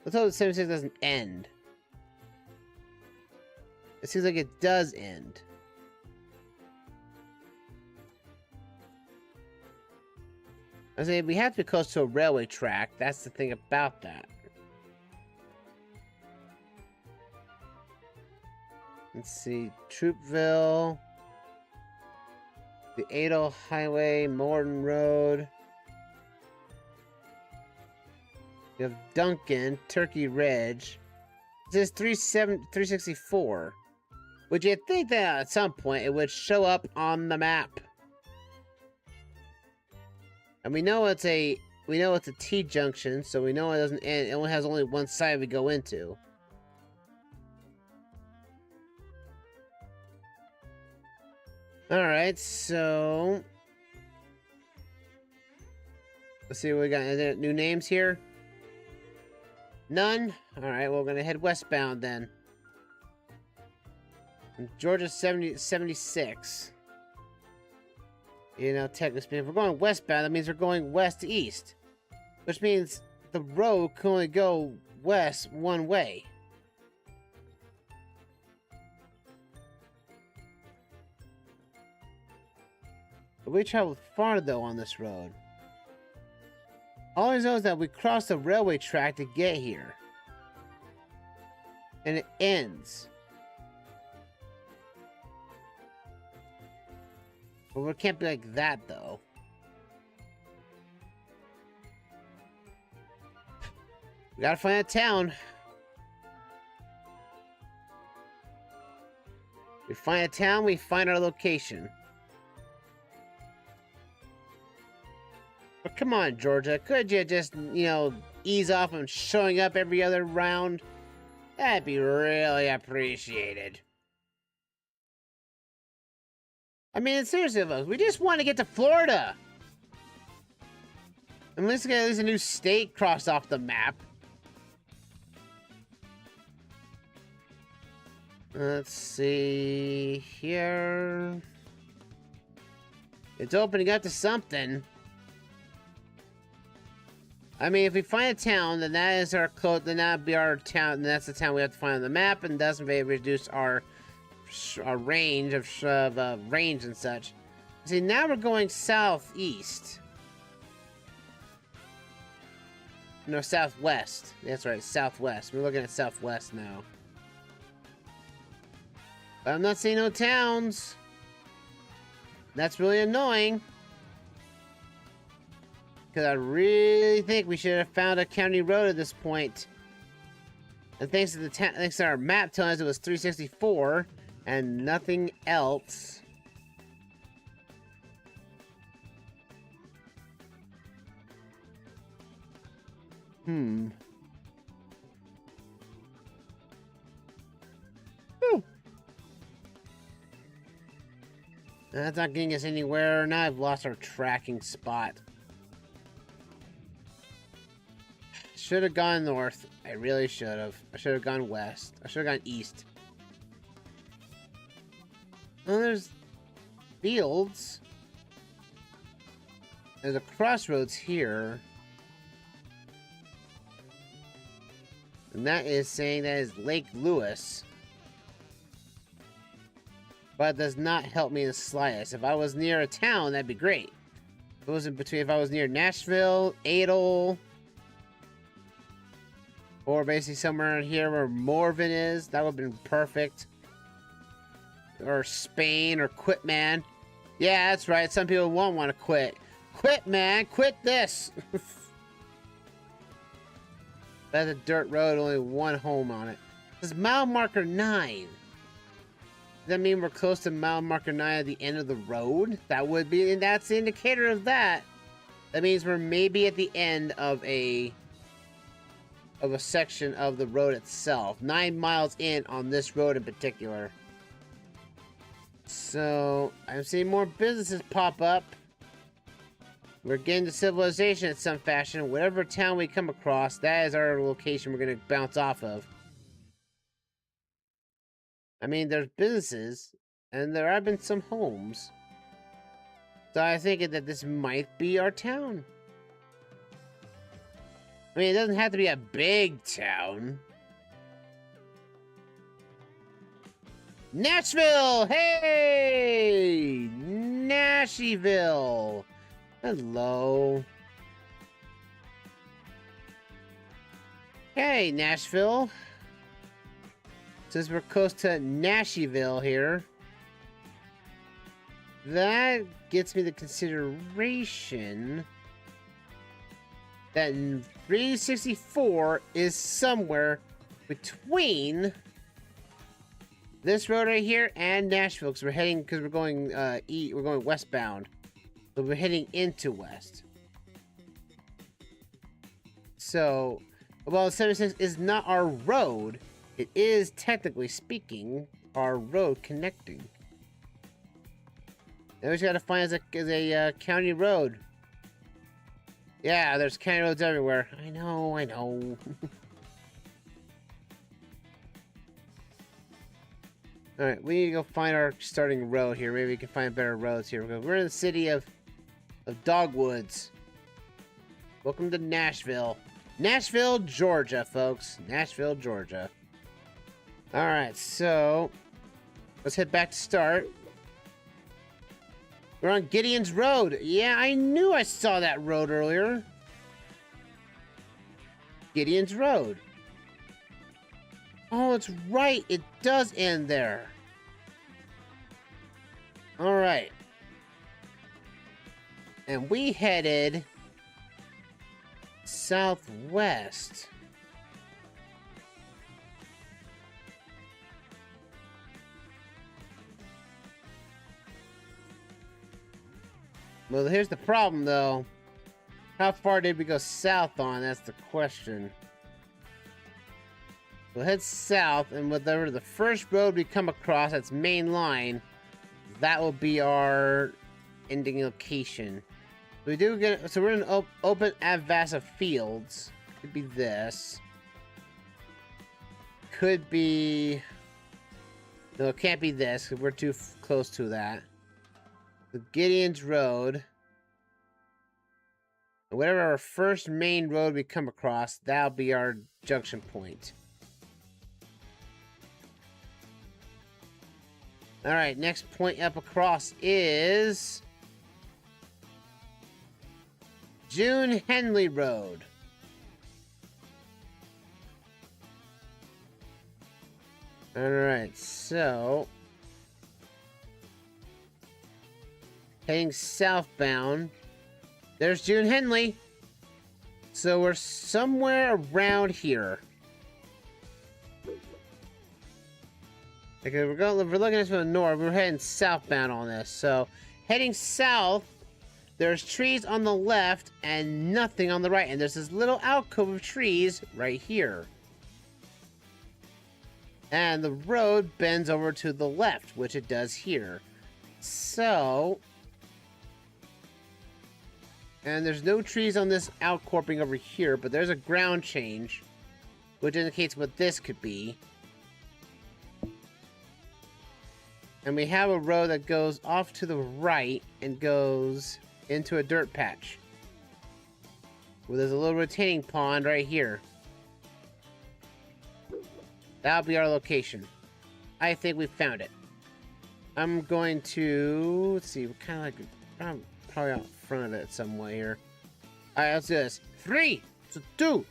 Let's hope that 76 doesn't end. It seems like it does end. I say we have to be close to a railway track. That's the thing about that. Let's see, Troopville, the Adel Highway, Morton Road. You have Duncan, Turkey Ridge. This is 364. Would you think that at some point it would show up on the map? And we know it's a T junction, so we know it doesn't end. It only has only one side we go into. Alright, so... Let's see what we got. Are there new names here? None? Alright, well, we're gonna head westbound then. Georgia 76. You know, technically speaking, if we're going westbound, that means we're going west to east. Which means the road can only go west one way. But we traveled far, though, on this road. All I know is that we crossed the railway track to get here. And it ends. But it can't be like that, though. We gotta find a town. We find a town, we find our location. But come on, Georgia, could you just, you know, ease off on showing up every other round? That'd be really appreciated. I mean, seriously, folks, we just want to get to Florida. And let's get at least a new state crossed off the map. Let's see here. It's opening up to something. I mean, if we find a town, then that is our code. Then that'd be our town. And that's the town we have to find on the map, and doesn't really reduce our range of range and such. See, now we're going southeast. No, southwest. That's right, southwest. We're looking at southwest now. But I'm not seeing no towns. That's really annoying. Because I really think we should have found a county road at this point. And thanks to our map telling us it was 364 and nothing else. Whew. That's not getting us anywhere. Now I've lost our tracking spot. Should have gone north. I really should have. I should have gone west. I should have gone east. Oh, there's fields. There's a crossroads here. And that is saying that is Lake Lewis. But it does not help me in the slightest. If I was near a town, that'd be great. If it was in between, if I was near Nashville, Adel, or basically somewhere around here where Morven is, that would have been perfect. or Spain or quit, man. Yeah, that's right. Some people won't want to quit. Quit, man. Quit this. That's a dirt road, only one home on it. This is mile marker 9. Does that mean we're close to mile marker 9 at the end of the road? That would be, and that's the indicator of that. That means we're maybe at the end of a section of the road itself. 9 miles in on this road in particular. So, I'm seeing more businesses pop up. We're getting to civilization in some fashion. Whatever town we come across, that is our location we're going to bounce off of. I mean, there's businesses, and there have been some homes. So I think that this might be our town. I mean, it doesn't have to be a big town. Nashville! Hey! Nashville! Hello. Hey, Nashville. Since we're close to Nashville here, that gets me the consideration that 364 is somewhere between this road right here and Nashville, because we're going we're going westbound. So we're heading into west. So, while 76 is not our road, it is, technically speaking, our road connecting. Now we just gotta find a county road. Yeah, there's county roads everywhere. I know. Alright, we need to go find our starting road here. Maybe we can find better roads here. We're in the city of Dogwoods. Welcome to Nashville. Nashville, Georgia, folks. Nashville, Georgia. Alright, so let's head back to start. We're on Gideon's Road. Yeah, I knew I saw that road earlier. Gideon's Road. Oh, it's right. It does end there. Alright. And we headed southwest. Well, here's the problem, though. How far did we go south on? That's the question. We'll head south, and whatever the first road we come across, that's main line, that will be our ending location. We do get, so we're in open Avassa Fields. Could be this. Could be, no, it can't be this, because we're too close to that. The Gideon's Road. And whatever our first main road we come across, that'll be our junction point. Alright, next point up across is June Henley Road. Alright, so heading southbound. There's June Henley. So we're somewhere around here. Okay, we're looking at from the north. We're heading southbound on this. So heading south, there's trees on the left and nothing on the right. And there's this little alcove of trees right here. And the road bends over to the left, which it does here. So, and there's no trees on this outcropping over here, but there's a ground change, which indicates what this could be. And we have a road that goes off to the right and goes into a dirt patch. Well, there's a little retaining pond right here. That'll be our location. I think we found it. I'm going to, let's see, we're kind of like, I'm probably out front of it some way here. All right, let's do this. 3, 2,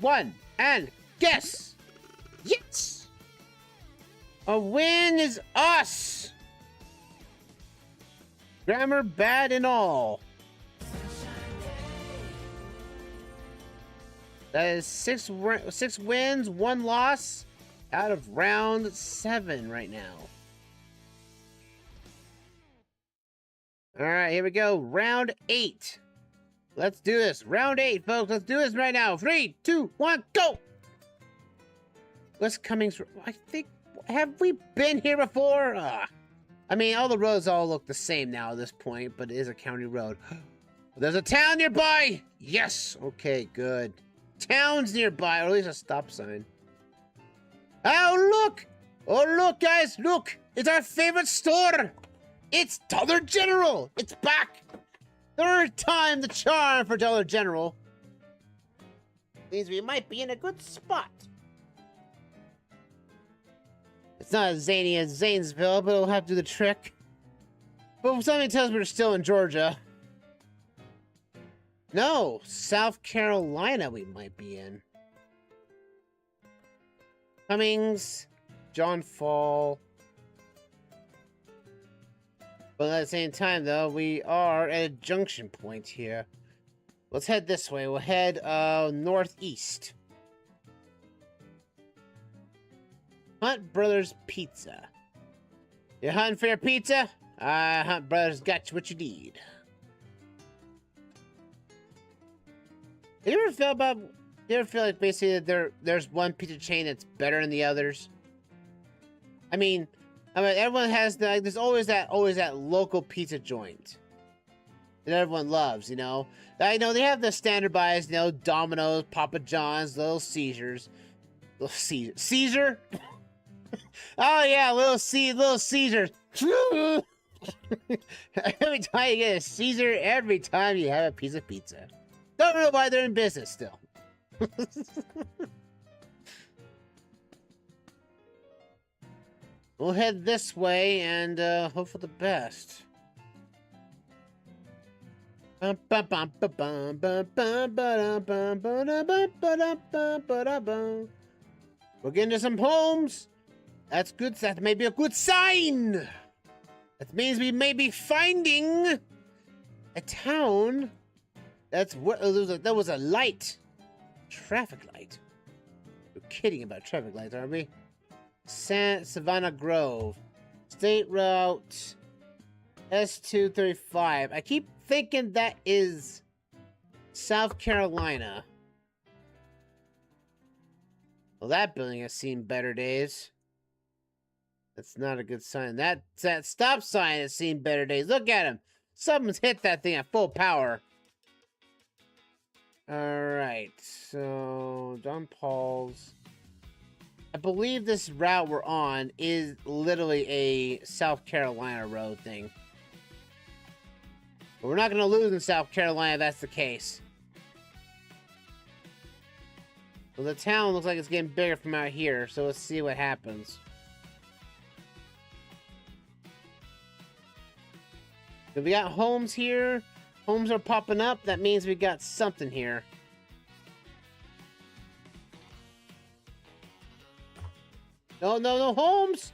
1, and guess. Yes. A win is us. Grammar bad and all. That is six wins, 1 loss out of round 7 right now. All right, here we go. Round 8. Let's do this. Round 8, folks. Let's do this right now. 3, 2, 1, go! What's coming through? I think, have we been here before? I mean, all the roads all look the same now at this point, but it is a county road. There's a town nearby! Yes! Okay, good. Town's nearby, or at least a stop sign. Oh, look! Oh, look, guys, look! It's our favorite store! It's Dollar General! It's back! 3rd time the charm for Dollar General. Means we might be in a good spot. It's not as zany as Zanesville, but it'll have to do the trick. But something tells me we're still in Georgia. No, South Carolina we might be in. Cummings, John Fall. But at the same time, though, we are at a junction point here. Let's head this way. We'll head northeast. Hunt Brothers Pizza. You hunting for your pizza? Hunt Brothers got you what you need. You ever feel like basically that there's one pizza chain that's better than the others? I mean, everyone has there's always that local pizza joint that everyone loves, you know. I know they have the standardized, you know, Domino's, Papa John's, Little Caesars. Caesar? Oh yeah, Little Caesars. Every time you get a Caesar, every time you have a piece of pizza. Don't know why they're in business still. We'll head this way and hope for the best. We're getting to some homes. That's good. That may be a good sign. That means we may be finding a town. That's what that was a light. Traffic light. We're kidding about traffic lights, aren't we? Savannah Grove. State Route S235. I keep thinking that is South Carolina. Well, that building has seen better days. That's not a good sign. That stop sign has seen better days. Look at him. Someone's hit that thing at full power. Alright, so Don Paul's. I believe this route we're on is literally a South Carolina road thing. But we're not going to lose in South Carolina if that's the case. Well, the town looks like it's getting bigger from out here, so let's see what happens. So we got homes here. Homes are popping up. That means we got something here. No homes.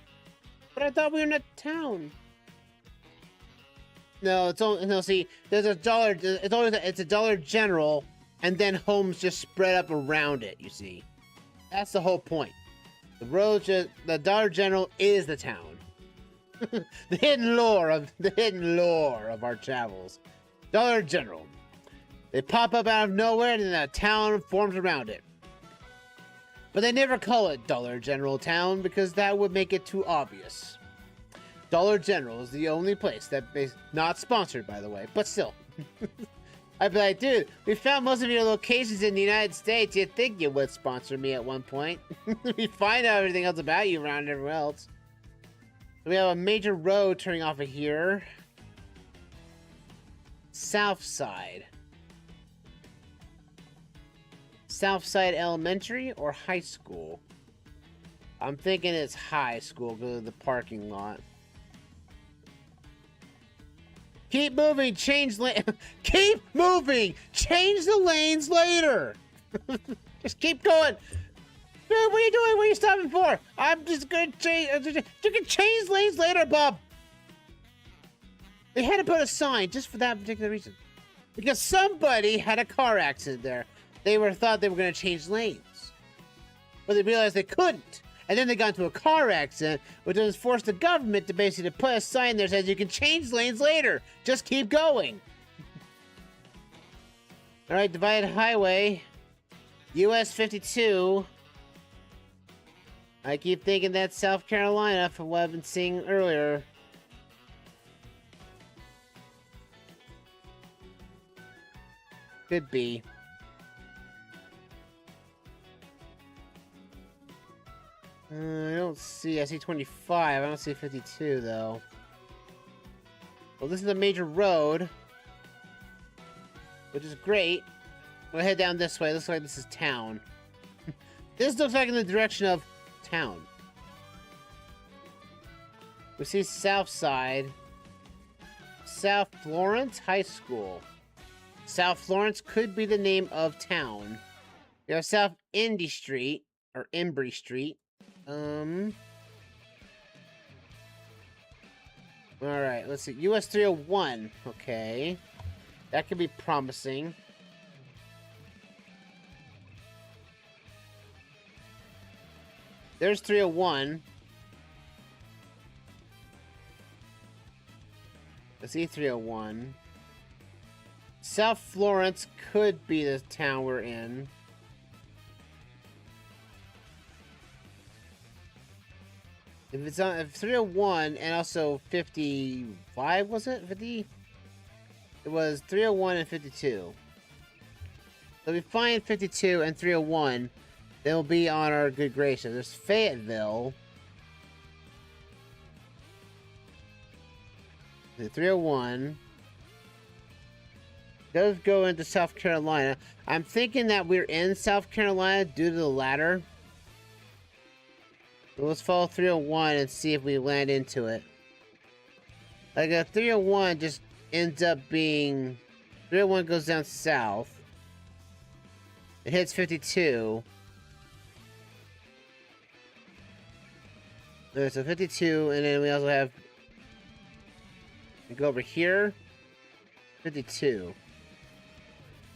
But I thought we were in a town. No, it's only see. There's a dollar. It's a Dollar General, and then homes just spread up around it. You see, that's the whole point. The Dollar General is the town. the hidden lore of our travels. Dollar General. They pop up out of nowhere and then a town forms around it. But they never call it Dollar General Town because that would make it too obvious. Dollar General is the only place that is not sponsored, by the way, but still. I'd be like, dude, we found most of your locations in the United States. You'd think you would sponsor me at one point. We find out everything else about you around everywhere else. So we have a major road turning off of here. South Side. Southside Elementary or high school? I'm thinking it's high school because of the parking lot. Keep moving, change lane. Keep moving, change the lanes later. Just keep going. Dude, what are you doing? What are you stopping for? I'm just gonna change. You can change lanes later, Bob. They had to put a sign just for that particular reason. Because somebody had a car accident there. They thought they were gonna change lanes. But they realized they couldn't. And then they got into a car accident, which has forced the government to basically put a sign there that says you can change lanes later. Just keep going. Alright, divided highway. US 52. I keep thinking that's South Carolina from what I've been seeing earlier. Could be. I don't see. I see 25. I don't see 52, though. Well, this is a major road, which is great. We'll head down this way. Looks like this is town. This looks like in the direction of town. We see south side. South Florence High School. South Florence could be the name of town. We have South Indy Street, or Embry Street. Alright, let's see. US 301. Okay. That could be promising. There's 301. Let's see 301. South Florence could be the town we're in. If it's on if 301 and also 55, was it? 50? It was 301 and 52. So if we find 52 and 301, they'll be on our good graces. There's Fayetteville. The 301 does go into South Carolina. I'm thinking that we're in South Carolina due to the ladder. So let's follow 301 and see if we land into it. Like a 301 just ends up being 301 goes down south. It hits 52. There's a 52, and then we also have. We go over here. 52.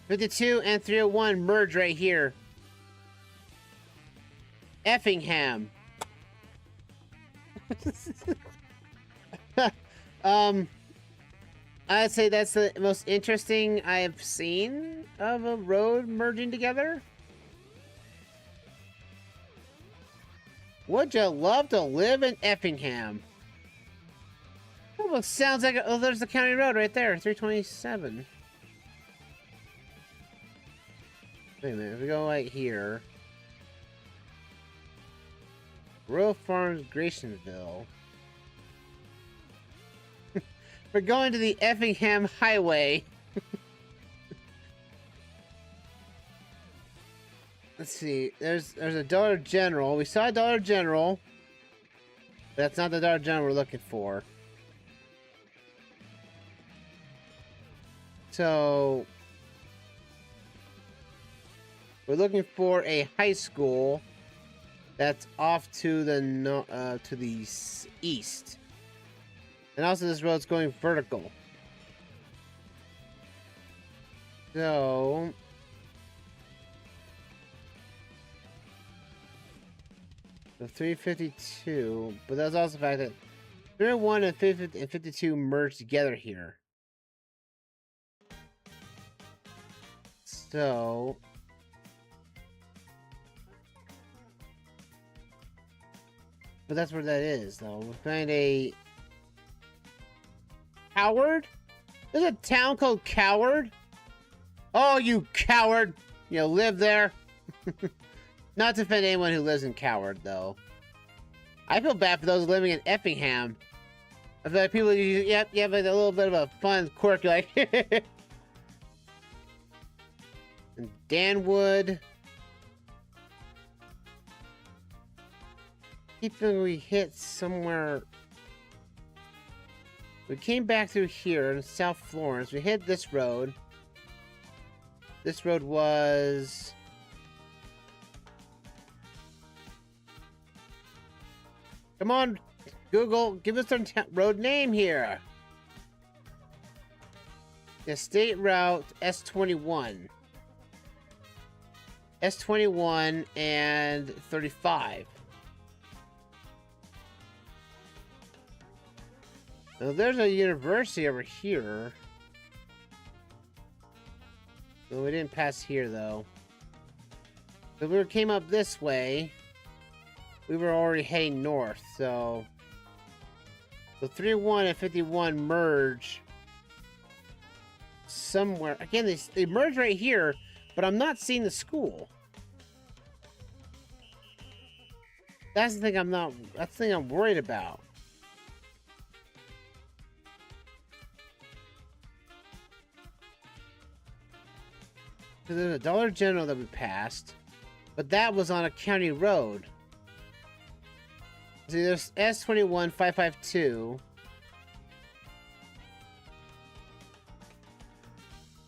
52 and 301 merge right here. Effingham. I'd say that's the most interesting I have seen of a road merging together. Would you love to live in Effingham? Almost sounds like oh, there's the county road right there, 327. Wait a minute, if we go right here. Royal Farms, Graysonville. We're going to the Effingham Highway. Let's see. There's a Dollar General. We saw a Dollar General. But that's not the Dollar General we're looking for. So we're looking for a high school that's off to the east. And also this road's going vertical. So the 352, but that's also the fact that 301 and 52 merge together here. So but that's where that is, though. We find a Coward? There's a town called Coward? Oh, you coward! You live there? Not to offend anyone who lives in Coward, though. I feel bad for those living in Effingham. I feel like people, you have like a little bit of a fun quirk, like... And Danwood. I keep feeling we hit somewhere. We came back through here in South Florence. We hit this road. This road was Come on, Google, give us our road name here. The state route S21. S21 and 35. Now there's a university over here. Well, we didn't pass here though. So we came up this way. We were already heading north, so 31 and 51 merge somewhere. Again, they merge right here, but I'm not seeing the school. That's the thing that's the thing I'm worried about. So there's a Dollar General that we passed, but that was on a county road. See, there's S21 552,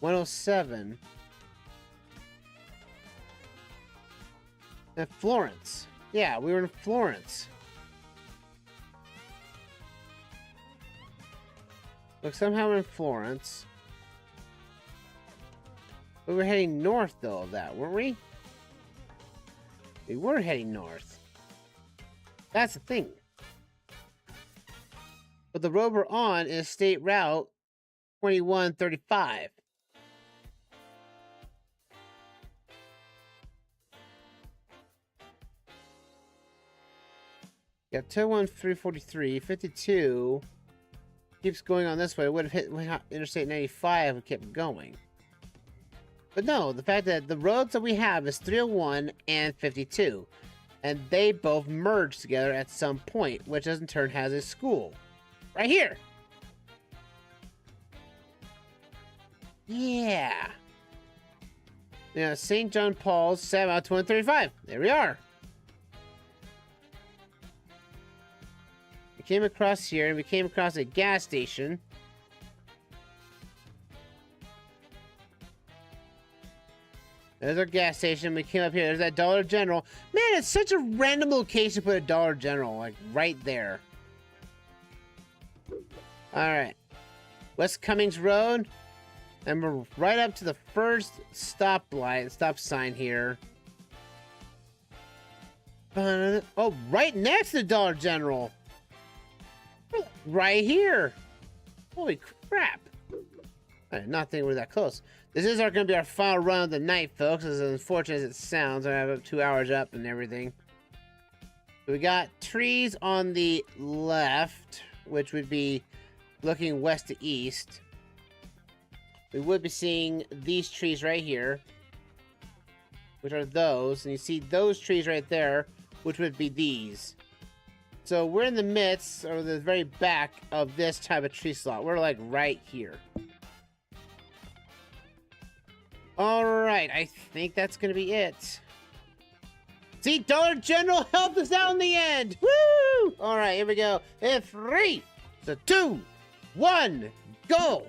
107, and Florence. Yeah, we were in Florence. Look, somehow we're in Florence. We were heading north, though, of that, weren't we? We were heading north. That's the thing. But the road we're on is State Route 2135. Yeah, 21343, 52 keeps going on this way. It would have hit Interstate 95 and kept going. But no, the fact that the roads that we have is 301 and 52. And they both merge together at some point, which in turn has a school. Right here! Yeah! Yeah, St. John Paul's 7 out of 235. There we are. We came across here and we came across a gas station. There's our gas station. We came up here. There's that Dollar General. Man, it's such a random location to put a Dollar General, like right there. Alright. West Cummings Road. And we're right up to the first stop sign here. Oh, right next to the Dollar General. Right here. Holy crap. I did not think we were that close. This is going to be our final run of the night, folks. As unfortunate as it sounds, I have 2 hours up and everything. So we got trees on the left, which would be looking west to east. We would be seeing these trees right here, which are those. And you see those trees right there, which would be these. So we're in the midst, or the very back of this type of tree slot. We're like right here. Alright, I think that's gonna be it. See, Dollar General helped us out in the end! Woo! Alright, here we go. In 3, 2, 1, go!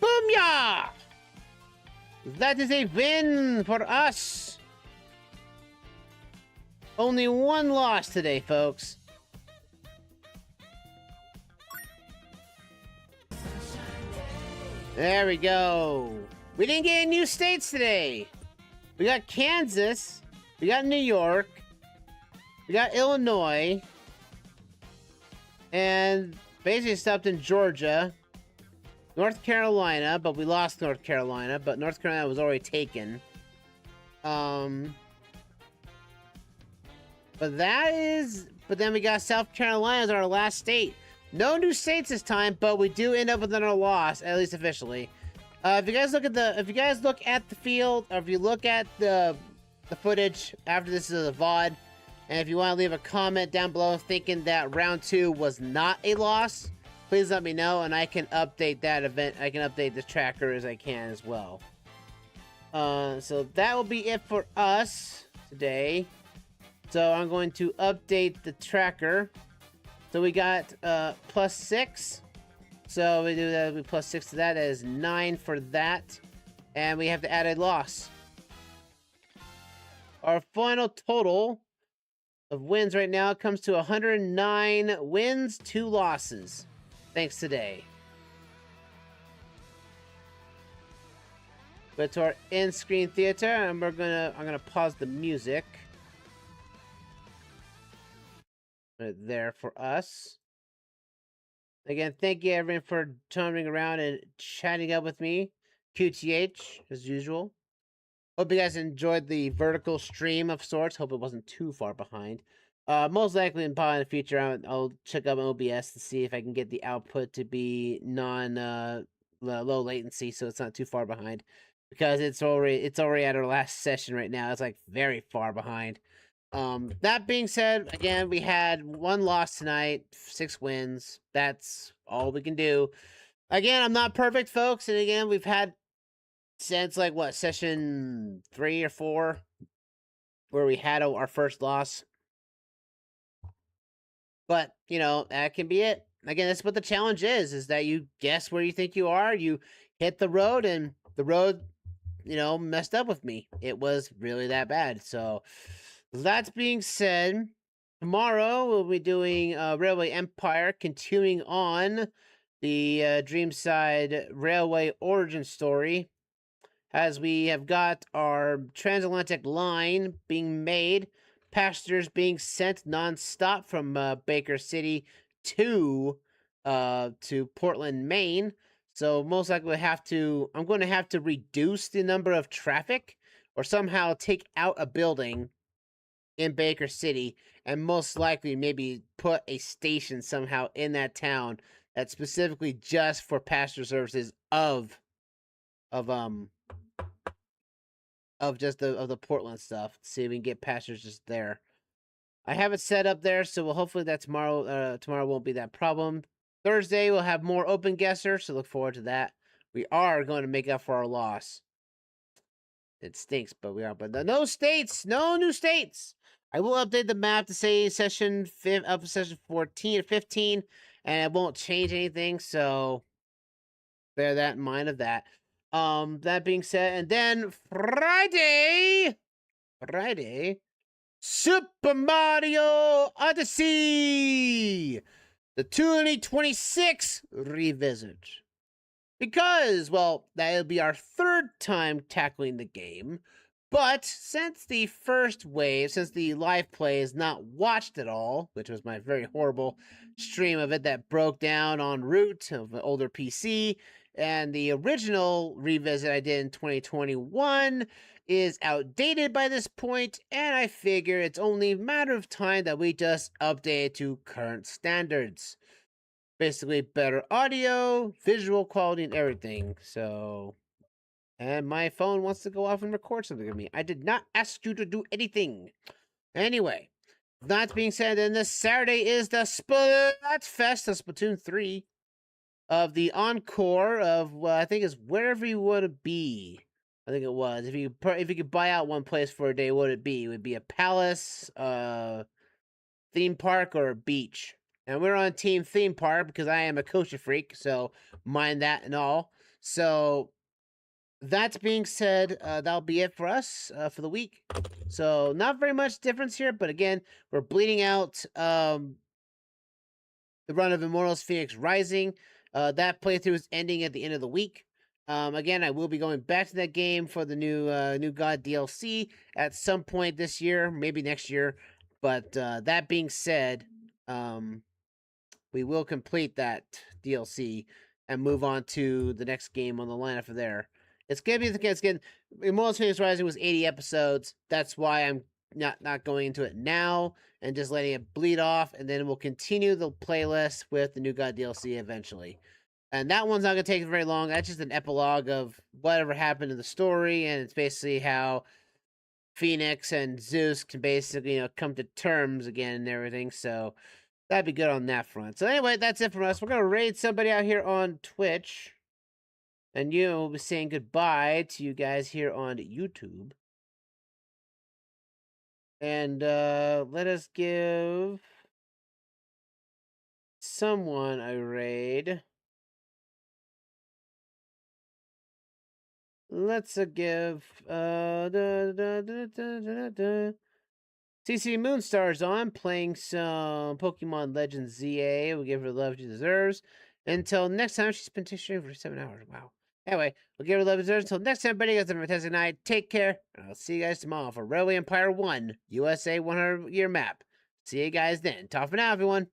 Boom-ya! That is a win for us! Only one loss today, folks. There we go. We didn't get any new states today. We got Kansas. We got New York. We got Illinois. And basically stopped in Georgia. North Carolina, but we lost North Carolina. But North Carolina was already taken. But then we got South Carolina as our last state. No new states this time, but we do end up with another loss, at least officially. If you guys look at the field, or if you look at the footage after this is a VOD, and if you want to leave a comment down below thinking that round 2 was not a loss, please let me know, and I can update that event. I can update the tracker as I can as well. So that will be it for us today. So I'm going to update the tracker. So we got +6. So we do that, we +6 to that. That is 9 for that. And we have to add a loss. Our final total of wins right now. It comes to 109 wins, 2 losses. Thanks today. Go to our in-screen theater, and I'm gonna pause the music right there for us. Again, thank you everyone for turning around and chatting up with me. QTH as usual. Hope you guys enjoyed the vertical stream of sorts. Hope it wasn't too far behind. Most likely in the future, I'll check out my OBS to see if I can get the output to be low latency, so it's not too far behind. Because it's already at our last session right now. It's like very far behind. That being said, again, we had 1 loss tonight, 6 wins. That's all we can do. Again, I'm not perfect, folks, and again, we've had since like what, session 3 or 4 where we had our first loss. But, you know, that can be it. Again, that's what the challenge is that you guess where you think you are, you hit the road, and the road, you know, messed up with me. It was really that bad. So, that being said, tomorrow we'll be doing Railway Empire, continuing on the Dreamside Railway origin story, as we have got our transatlantic line being made, passengers being sent nonstop from Baker City to Portland, Maine. So most likely I'm going to have to reduce the number of traffic, or somehow take out a building in Baker City, and most likely maybe put a station somehow in that town that's specifically just for passenger services of just the Portland stuff. See if we can get passengers just there. I have it set up there, so hopefully that tomorrow. Tomorrow won't be that problem. Thursday we'll have more OpenGuessr, so look forward to that. We are going to make up for our loss. It stinks, but we are. But no states, no new states. I will update the map to say session 14 or 15, and it won't change anything. So bear that in mind of that. That being said, and then Friday, Super Mario Odyssey, the 2026 revisit. Because, well, that'll be our 3rd time tackling the game. But since the first wave, since the live play is not watched at all, which was my very horrible stream of it that broke down en route of an older PC, and the original revisit I did in 2021 is outdated by this point, and I figure it's only a matter of time that we just update it to current standards. Basically, better audio, visual quality, and everything. So, and my phone wants to go off and record something of me. I did not ask you to do anything. Anyway, that being said, then this Saturday is the Splatfest, the Splatoon 3, of the encore of, I think it's Wherever You Want to Be. I think it was. If you could buy out one place for a day, what would it be? It would be a palace, theme park, or a beach. And we're on team theme park because I am a kosher freak, so mind that and all. So that being said, that'll be it for us for the week. So not very much difference here, but again, we're bleeding out the run of Immortals Phoenix Rising. That playthrough is ending at the end of the week. Again, I will be going back to that game for the new God DLC at some point this year, maybe next year. But that being said, we will complete that DLC and move on to the next game on the line after there. It's gonna be Immortals Phoenix Rising was 80 episodes. That's why I'm not going into it now and just letting it bleed off, and then we'll continue the playlist with the new God DLC eventually. And that one's not gonna take very long. That's just an epilogue of whatever happened in the story, and it's basically how Phoenix and Zeus can basically, come to terms again and everything. So that'd be good on that front. So anyway, that's it from us. We're gonna raid somebody out here on Twitch, and we'll be saying goodbye to you guys here on YouTube. And let us give someone a raid. Let's give CC Moonstar's on, playing some Pokemon Legends ZA. We'll give her the love she deserves. Until next time, she's been streaming for 7 hours. Wow. Anyway, we'll give her the love she deserves. Until next time, everybody, guys, have a fantastic night. Take care, and I'll see you guys tomorrow for Railway Empire 1, USA 100-year map. See you guys then. Ta for now, everyone.